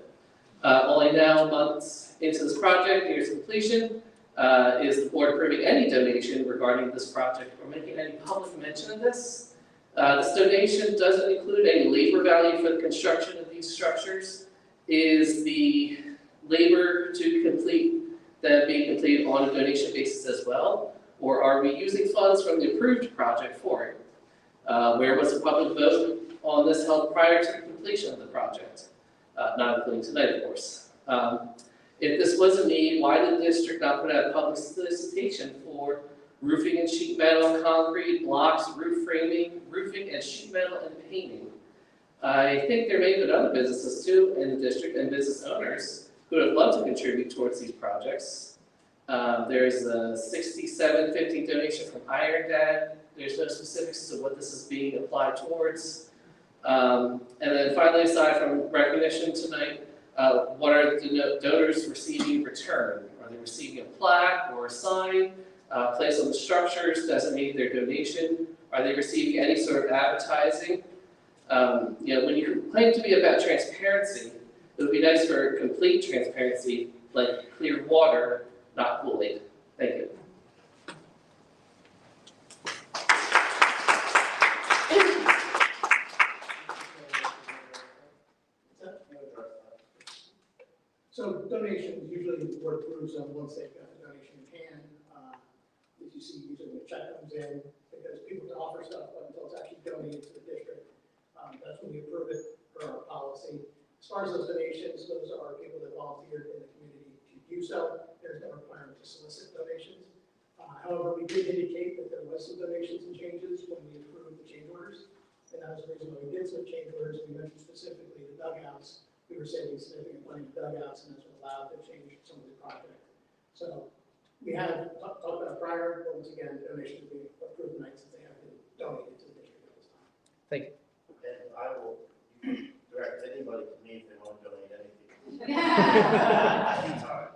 Only now, months into this project, near its completion, is the board approving any donation regarding this project or making any public mention of this. This donation doesn't include any labor value for the construction of these structures. Is the labor to complete that being completed on a donation basis as well? Or are we using funds from the approved project for it? Where was the public vote? on this held prior to the completion of the project, not including tonight, of course. If this was a need, why did the district not put out public solicitation for roofing and sheet metal, concrete, blocks, roof framing, roofing and sheet metal and painting? I think there may have been other businesses too in the district and business owners who would have loved to contribute towards these projects. There's a $67.50 donation from Iron Dad. There's no specifics to what this is being applied towards. And then finally, aside from recognition tonight, what are the donors receiving in return? Are they receiving a plaque or a sign placed on the structures designating their donation? Are they receiving any sort of advertising? When you claim to be about transparency, it would be nice for complete transparency, like clear water, not Kool-Aid. Thank you. So donations, usually the board approves them once they've got the donation in hand. As you see, usually when a check comes in, because people can offer stuff, but until it's actually donated to the district, that's when we approve it for our policy. As far as those donations, those are people that volunteered in the community to do so. There's no requirement to solicit donations. However, we did indicate that there was some donations and changes when we approved the change orders. And that was the reason why we did some change orders. We mentioned specifically the dugouts. We were saving significant money in dugouts, and that's what allowed to change some of the project. So we had talked about prior, but once again, donations will be approved tonight since they have been donated to the district at this time. Thank you. And I will direct anybody to me if they want to donate anything. Anytime.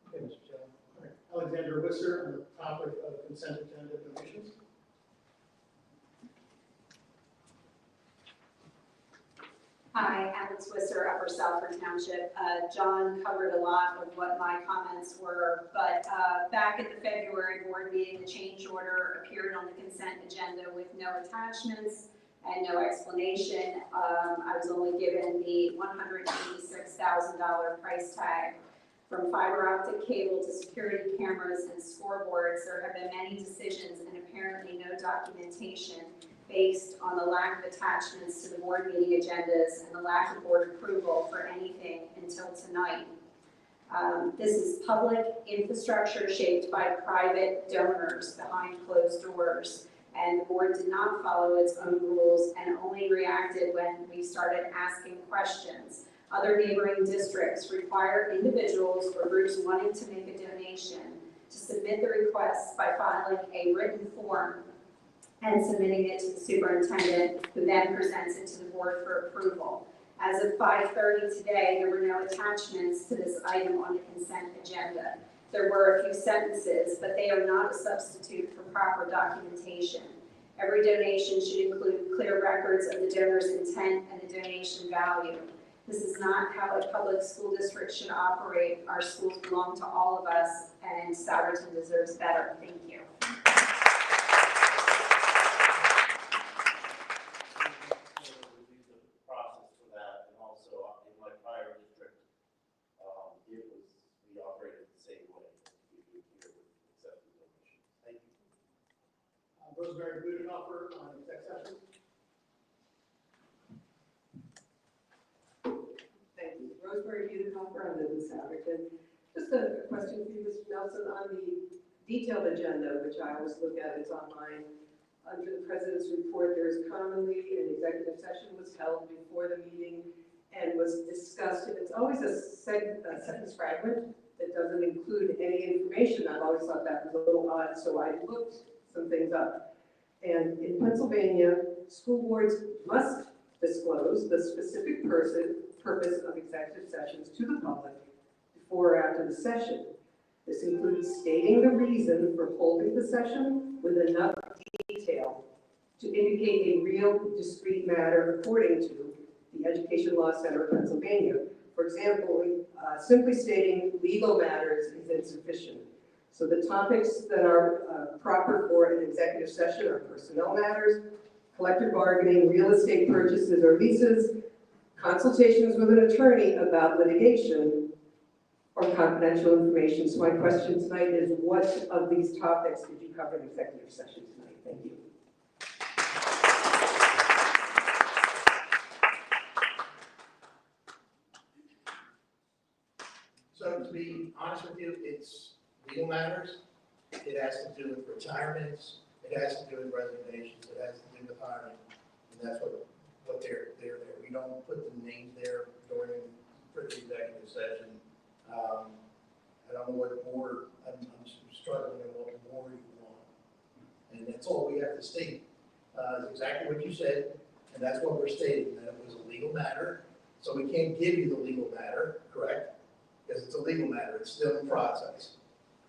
Okay, Mr. Chairman. All right. Alexander Wisser on the topic of consent agenda donations. Hi, Alex Wisser, Upper Southford Township. John covered a lot of what my comments were, but back at the February board meeting, the change order appeared on the consent agenda with no attachments and no explanation. I was only given the $186,000 price tag. From fiber optic cable to security cameras and scoreboards, there have been many decisions and apparently no documentation based on the lack of attachments to the board meeting agendas and the lack of board approval for anything until tonight. This is public infrastructure shaped by private donors behind closed doors, and the board did not follow its own rules and only reacted when we started asking questions. Other neighboring districts require individuals or groups wanting to make a donation to submit the request by filing a written form and submitting it to the superintendent, who then presents it to the board for approval. As of 5:30 today, there were no attachments to this item on the consent agenda. There were a few sentences, but they are not a substitute for proper documentation. Every donation should include clear records of the donor's intent and the donation value. This is not how a public school district should operate. Our schools belong to all of us, and Sarrington deserves better. Thank you. Rosemary Budenhofer on exec session. Thank you. Rosemary Budenhofer, I live in Sarrington. Just a question for you, Mr. Nelson, on the detailed agenda, which I always look at, it's online. Under the president's report, there is commonly an executive session was held before the meeting and was discussed. It's always a sentence fragment that doesn't include any information. I've always thought that was a little odd, so I looked some things up. And in Pennsylvania, school boards must disclose the specific purpose of executive sessions to the public before or after the session. This includes stating the reason for holding the session with enough detail to indicate a real discrete matter according to the Education Law Center of Pennsylvania. For example, simply stating legal matters is insufficient. So the topics that are proper for an executive session are personnel matters, collective bargaining, real estate purchases or leases, consultations with an attorney about litigation, or confidential information. So my question tonight is, what of these topics did you cover in executive session tonight? Thank you. to be honest with you, it's legal matters. It has to do with retirements, it has to do with resignations, it has to do with hiring. And that's what they're there. We don't put the names there during the executive session. I don't know what more, I'm struggling with what more you want. And that's all we have to state, is exactly what you said, and that's what we're stating, that it was a legal matter. So we can't give you the legal matter, correct? Because it's a legal matter, it's still in process.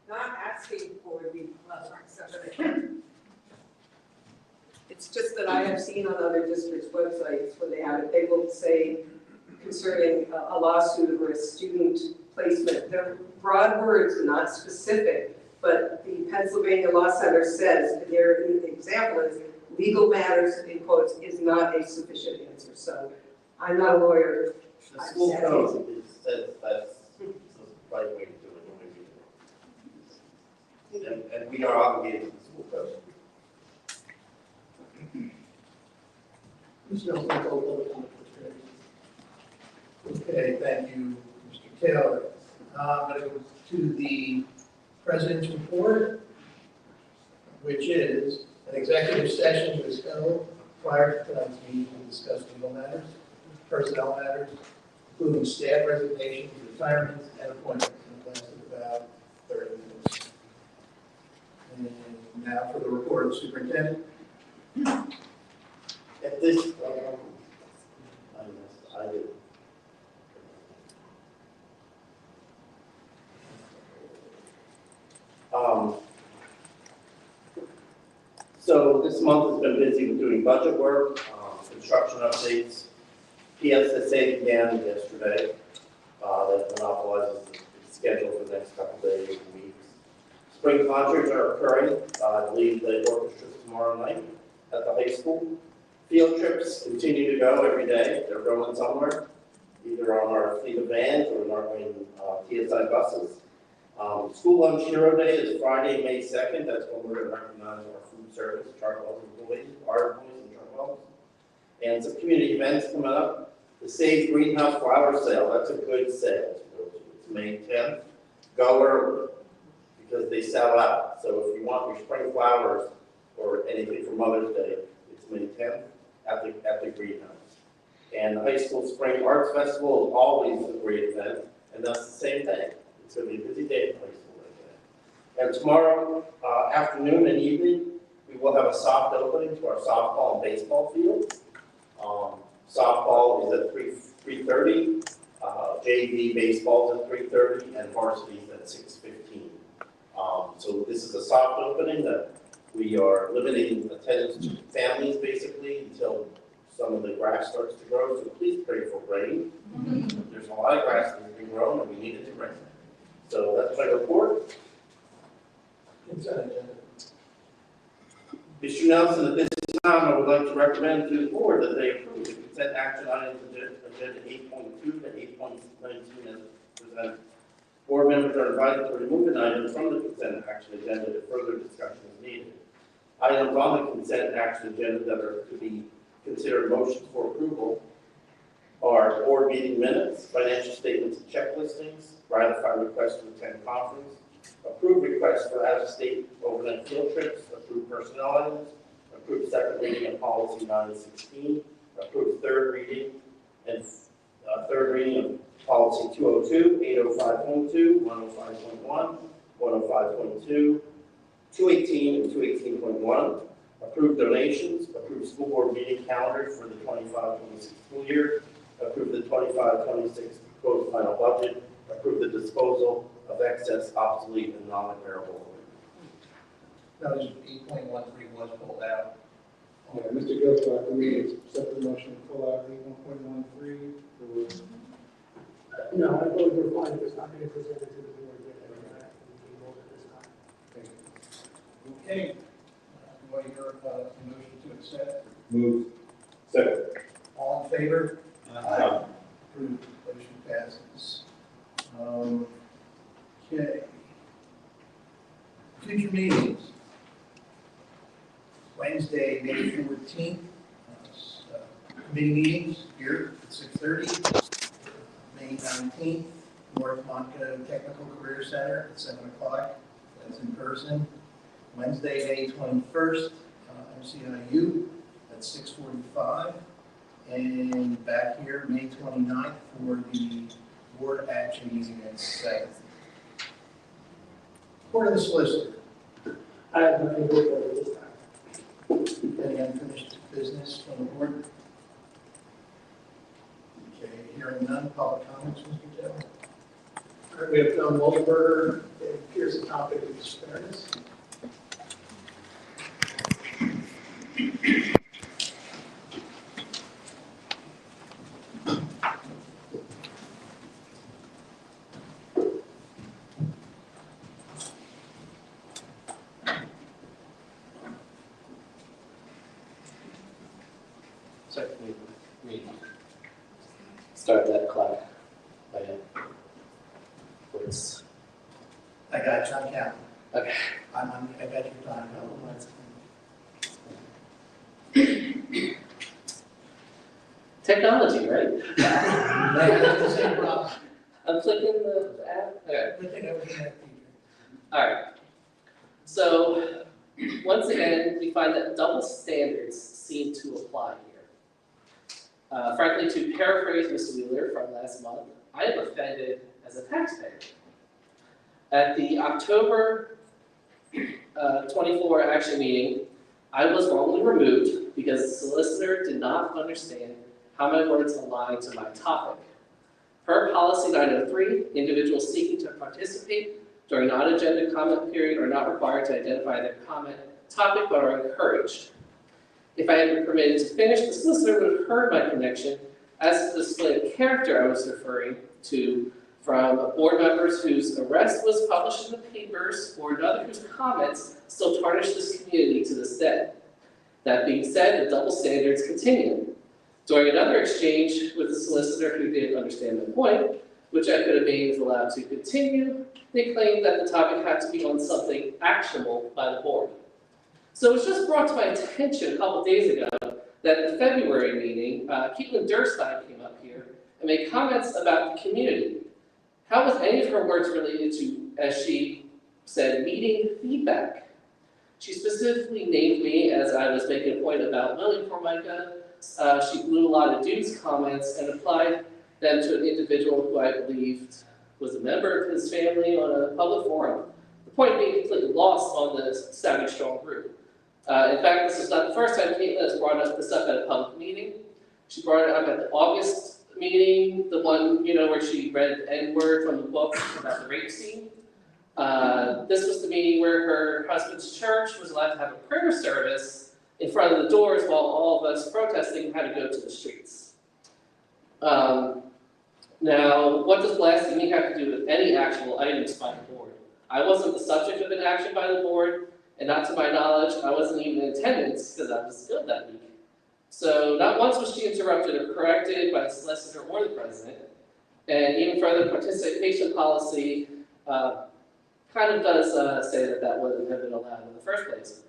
Not asking for the letter. It's just that I have seen on other districts' websites where they have it, they will say concerning a lawsuit or a student placement. They're broad words, not specific, but the Pennsylvania Law Center says, their example is, legal matters, in quotes, is not a sufficient answer. So I'm not a lawyer. The school code says that's the right way to do it. And we are obligated to the school code. Okay, thank you, Mr. Taylor. I'm going to go to the President's report, which is an executive session was held prior to tonight's meeting to discuss legal matters, personnel matters, including staff resignations, retirements, and appointments. It lasted about 30 minutes. And now for the report of the superintendent. At this, I did. So this month has been busy with doing budget work, construction updates. PSSA began yesterday. That monopolizes the schedule for the next couple days and weeks. Spring concerts are occurring. I believe the orchestra tomorrow night at the high school. Field trips continue to go every day. They're going somewhere, either on our fleet of vans or in TSI buses. School Lunch Hero Day is Friday, May 2nd. That's when we're going to recognize our food service, Chartwell's employees, our employees and Chartwell's. And some community events coming up. The Save Greenhouse Flower Sale, that's a good sale to go to. It's May 10th. Go early because they sell out. So if you want your spring flowers or anything for Mother's Day, it's May 10th at the greenhouse. And the high school Spring Arts Festival is always a great event, and that's the same thing. It's going to be a busy day at the high school that day. And tomorrow afternoon and evening, we will have a soft opening to our softball and baseball field. Softball is at 3:30, JV baseball is at 3:30, and varsity is at 6:15. So this is a soft opening that we are limiting attendance to families basically until some of the grass starts to grow. So please pray for rain. There's a lot of grass that's been grown and we need it to rain. So that's my report. Mr. Nelson, at this time, I would like to recommend to the board that they approve the consent action items agenda 8.2 to 8.19 as presented. Board members are invited to remove an item from the consent action agenda if further discussion is needed. Items on the consent action agenda that are to be considered motions for approval are board meeting minutes, financial statements and check listings, ratify requests to attend conference, approve requests for out-of-state overnight field trips, approve personnel items, approve second reading of policy 916, approve third reading of policy 202, 805.2, 105.1, 105.2, 218 and 218.1, approve donations, approve school board meeting calendar for the 25-26 school year, approve the 25-26 proposed final budget, approve the disposal of excess, obsolete, and non-repairable. That was 8.13 was pulled out. Mr. Gilstrap, can we accept the motion to pull out 1.13 for? No, I thought we were fine, it's not being presented to the board yet, and we can vote at this time. Okay. Do I hear a motion to accept? Move. Second. All in favor? Aye. Approved. Motion passes. Okay. Future meetings. Wednesday, May 14th. Committee meetings here at 6:30. May 19th, North Montco Technical Career Center at 7 o'clock. That's in person. Wednesday, May 21st, MCIU at 6:45. And back here, May 29th for the board action meeting at 7. Report of the solicitor. I have nothing to report at this time. Any unfinished business from the board? Okay, hearing none, public comments, Mr. Taylor? All right, we have Don Waldenberger. Here's the topic of fairness. Sorry, we start that clock. Words. I got you on camera. Okay. I got your time. Technology, right? That's the same problem. I'm clicking the app. Okay. Everything over there. All right. So once again, we find that double standards seem to apply here. Frankly, to paraphrase Ms. Wheeler from last month, I am offended as a taxpayer. At the October 24 action meeting, I was wrongly removed because the solicitor did not understand how my words aligned to my topic. Per policy 903, individuals seeking to participate during non-agenda comment period are not required to identify their comment topic, but are encouraged. If I had been permitted to finish, the solicitor would have heard my connection as to the display of character I was referring to from board members whose arrest was published in the papers or another whose comments still tarnish this community to this day. That being said, the double standards continue. During another exchange with the solicitor who didn't understand my point, which I could have made if allowed to continue, they claimed that the topic had to be on something actionable by the board. So it was just brought to my attention a couple days ago that at the February meeting, Caitlin Durstein came up here and made comments about the community. How was any of her words related to, as she said, meeting feedback? She specifically named me as I was making a point about William Formica. She blew a lot of Duke's comments and applied them to an individual who I believed was a member of his family on a public forum. The point being completely lost on the Savage Strong group. In fact, this is not the first time Caitlin has brought this up at a public meeting. She brought it up at the August meeting, the one, where she read the N-word from the book about the rape scene. This was the meeting where her husband's church was allowed to have a prayer service in front of the doors while all of us protesting had to go to the streets. Now, what does blasphemy have to do with any actual items by the board? I wasn't the subject of an action by the board, and not to my knowledge, I wasn't even in attendance because I was ill that week. So not once was she interrupted or corrected by the solicitor or the president, and even further, participation policy kind of does say that that wouldn't have been allowed in the first place.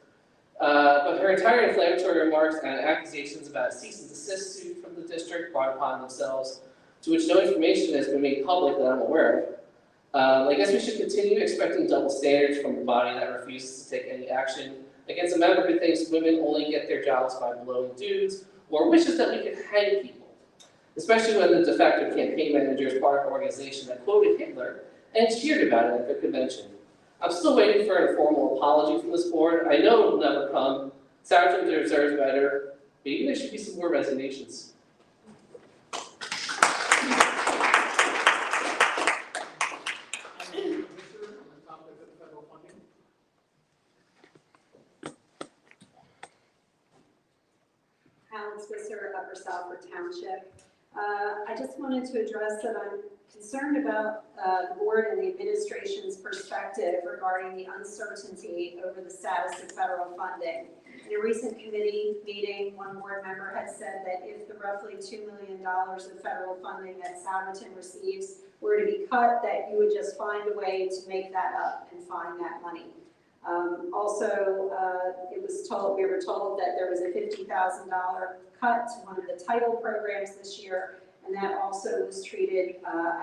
But her entire inflammatory remarks and accusations about a cease and desist suit from the district brought upon themselves, to which no information has been made public that I'm aware of. I guess we should continue expecting double standards from a body that refuses to take any action against a member who thinks women only get their jobs by blowing dudes, or wishes that we could hang people, especially when the de facto campaign manager is part of an organization that quoted Hitler and cheered about it at their convention. I'm still waiting for a formal apology from this board. I know it will never come. Sarrington deserves better. Maybe there should be some more resignations. Swisser, Upper Salford Township. I just wanted to address that I'm concerned about the board and the administration's perspective regarding the uncertainty over the status of federal funding. In a recent committee meeting, one board member had said that if the roughly $2 million of federal funding that Sarrington receives were to be cut, that you would just find a way to make that up and find that money. We were told that there was a $50,000 cut to one of the title programs this year, and that also was treated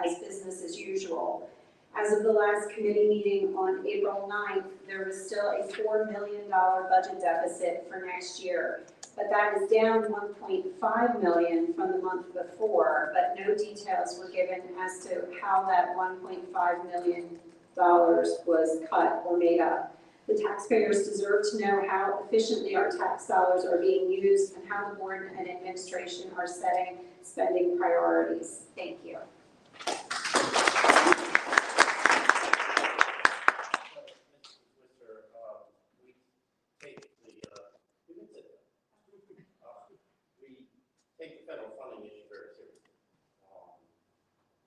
as business as usual. As of the last committee meeting on April 9th, there was still a $4 million budget deficit for next year, but that is down $1.5 million from the month before, but no details were given as to how that $1.5 million was cut or made up. The taxpayers deserve to know how efficiently our tax dollars are being used and how the board and administration are setting spending priorities. Thank you. Take the federal funding issue very seriously.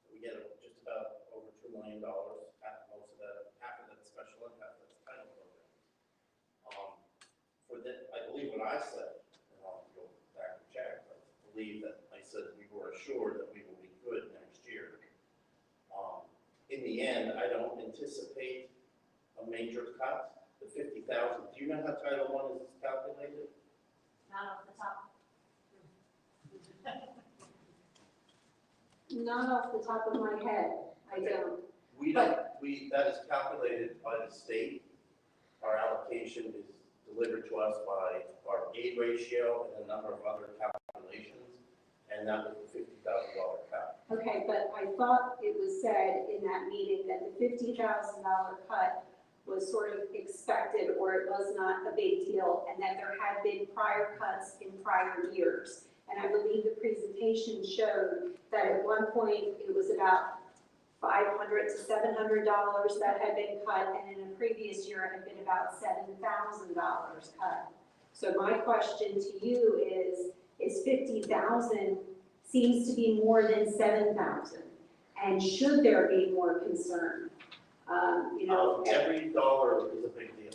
We get just about over $2 million, most of that, half of that's special ed, half of that's title program. For that, I believe what I said, and I'll go back and check, but I believe that I said we were assured that we will be good next year. In the end, I don't anticipate a major cut. The 50,000, do you know how Title I is calculated? Not off the top. Not off the top of my head, I don't. That is calculated by the state. Our allocation is delivered to us by our aid ratio and a number of other calculations, and that was the $50,000 cut. Okay, but I thought it was said in that meeting that the $50,000 cut was sort of expected, or it was not a big deal, and that there had been prior cuts in prior years. And I believe the presentation showed that at one point it was about $500 to $700 that had been cut, and in a previous year it had been about $7,000 cut. So my question to you is 50,000 seems to be more than 7,000, and should there be more concern? Every dollar is a big deal.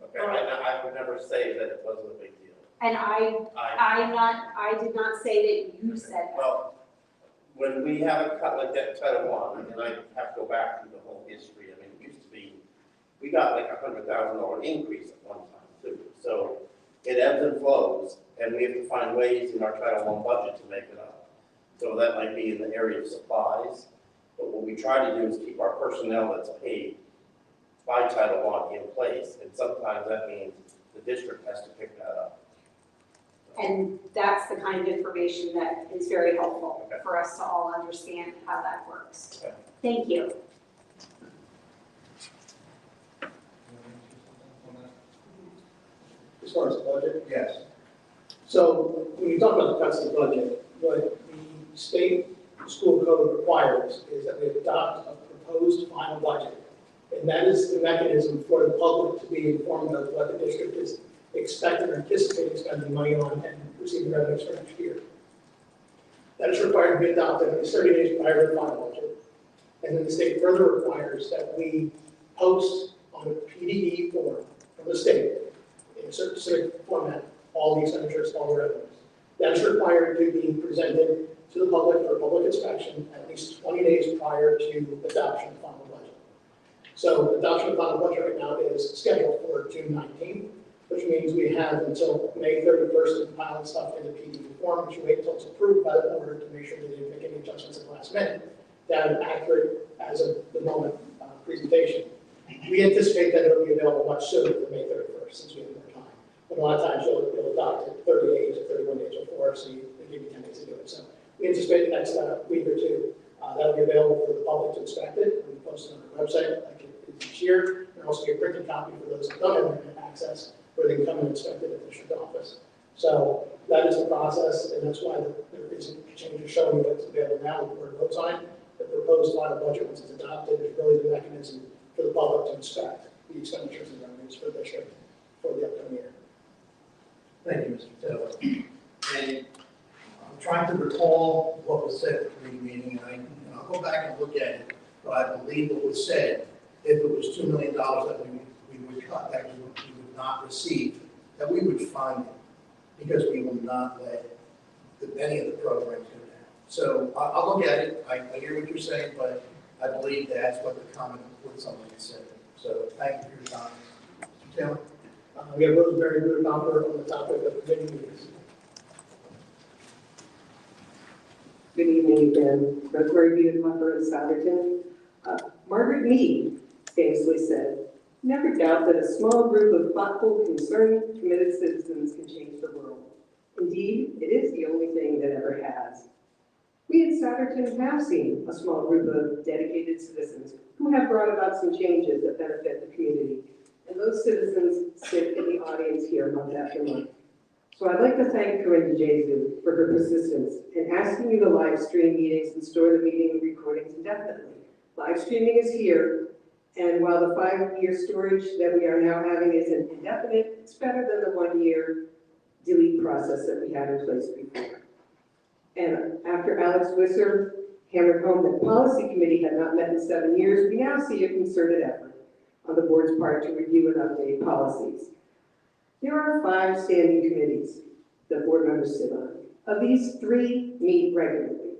Okay, I would never say that it wasn't a big deal. And I did not say that you said that. Well, when we have a cut like that in Title I, and I have to go back through the whole history, I mean, it used to be, we got like a $100,000 increase at one time too. So it ebbs and flows, and we have to find ways in our Title I budget to make it up. So that might be in the area of supplies, but what we try to do is keep our personnel that's paid by Title I in place, and sometimes that means the district has to pick that up. And that's the kind of information that is very helpful for us to all understand how that works. Okay. Thank you. As far as the budget? Yes. So when you talk about the cuts in the budget, what the state school code requires is that we adopt a proposed final budget. And that is the mechanism for the public to be informed of what the district is expecting or anticipating spending money on and receiving revenues for next year. That is required to be adopted at least 30 days prior to the final budget. And then the state further requires that we post on a PDE form from the state in a specific format all the expenditures, all the revenues. That is required to be presented to the public for public inspection at least 20 days prior to adoption of the final budget. So adoption of the final budget right now is scheduled for June 19th, which means we have until May 31st to compile stuff in the PDE form, which we wait until it's approved by the board to make sure that they didn't make any adjustments at the last minute to have an accurate, as of the moment, presentation. We anticipate that it'll be available much sooner than May 31st, since we have more time. But a lot of times you'll adopt it 30 days or 31 days before, so they give you 10 days to do it. So we anticipate the next week or two that'll be available for the public to inspect it. We post it on our website like it is each year, and also get a printed copy for those that don't have internet access, where they can come and inspect it at the district office. So that is the process, and that's why there isn't a change of showing what's available now. The board votes on it. The proposed final budget, once it's adopted, is really the mechanism for the public to inspect the expenditures and revenues for the district for the upcoming year. Thank you, Mr. Taylor. And I'm trying to recall what was said at the committee meeting, and I'll go back and look at it, but I believe what was said, if it was $2 million that we would cut, that we would not receive, that we would fund it, because we will not let any of the programs go down. So I'll look at it. I hear what you're saying, but I believe that's what the comment with somebody said. So thank you for your time. Mr. Taylor? We have Rosemary Goodhopper on the topic of committee meetings. Good evening. me again, Rosemary Budenhofer in Sarrington. Margaret Mead famously said, "Never doubt that a small group of thoughtful, concerned, committed citizens can change the world. Indeed, it is the only thing that ever has." We in Sarrington have seen a small group of dedicated citizens who have brought about some changes that benefit the community, and those citizens sit in the audience here month after month. So I'd like to thank Corinne DeJesus for her persistence in asking me to live stream meetings and store the meeting recordings indefinitely. Live streaming is here, and while the 5-year storage that we are now having isn't indefinite, it's better than the 1-year delete process that we had in place before. And after Alex Wisser hammered home that policy committee had not met in 7 years, we now see a concerted effort on the board's part to review and update policies. There are 5 standing committees that board members sit on. Of these, 3 meet regularly: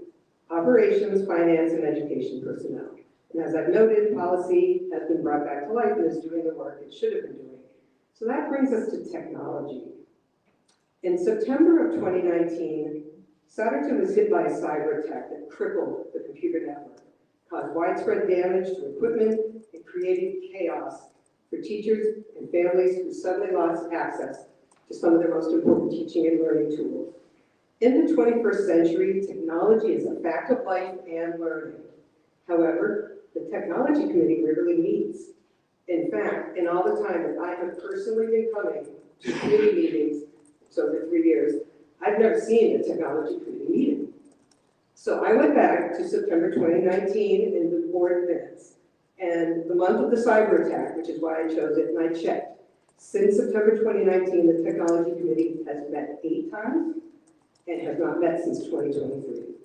operations, finance, and education personnel. And as I've noted, policy has been brought back to life and is doing the work it should have been doing. So that brings us to technology. In September of 2019, Sarrington was hit by a cyber attack that crippled the computer network, caused widespread damage to equipment, and created chaos for teachers and families who suddenly lost access to some of their most important teaching and learning tools. In the 21st century, technology is a fact of life and learning. However, the Technology Committee rarely meets. In fact, in all the time that I have personally been coming to committee meetings, so for 3 years, I've never seen a Technology Committee meeting. So I went back to September 2019 in the board minutes, and the month of the cyber attack, which is why I chose it, and I checked. Since September 2019, the Technology Committee has met 8 times and has not met since 2023.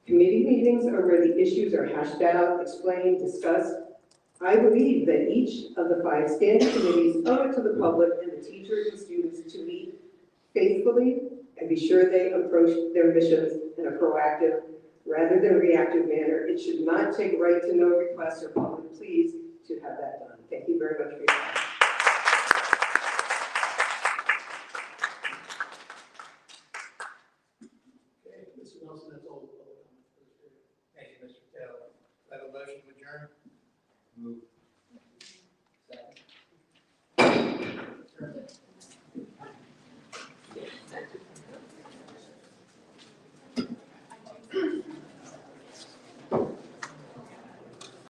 Committee meetings are where the issues are hashed out, explained, discussed. I believe that each of the 5 standing committees owe it to the public and the teachers and students to meet faithfully and be sure they approach their missions in a proactive rather than reactive manner. It should not take right to know requests or public pleas to have that done. Thank you very much for your time. Okay, Mr. Nelson, that's all the public comment for this period. Thank you, Mr. Taylor. I have a motion to adjourn. Move.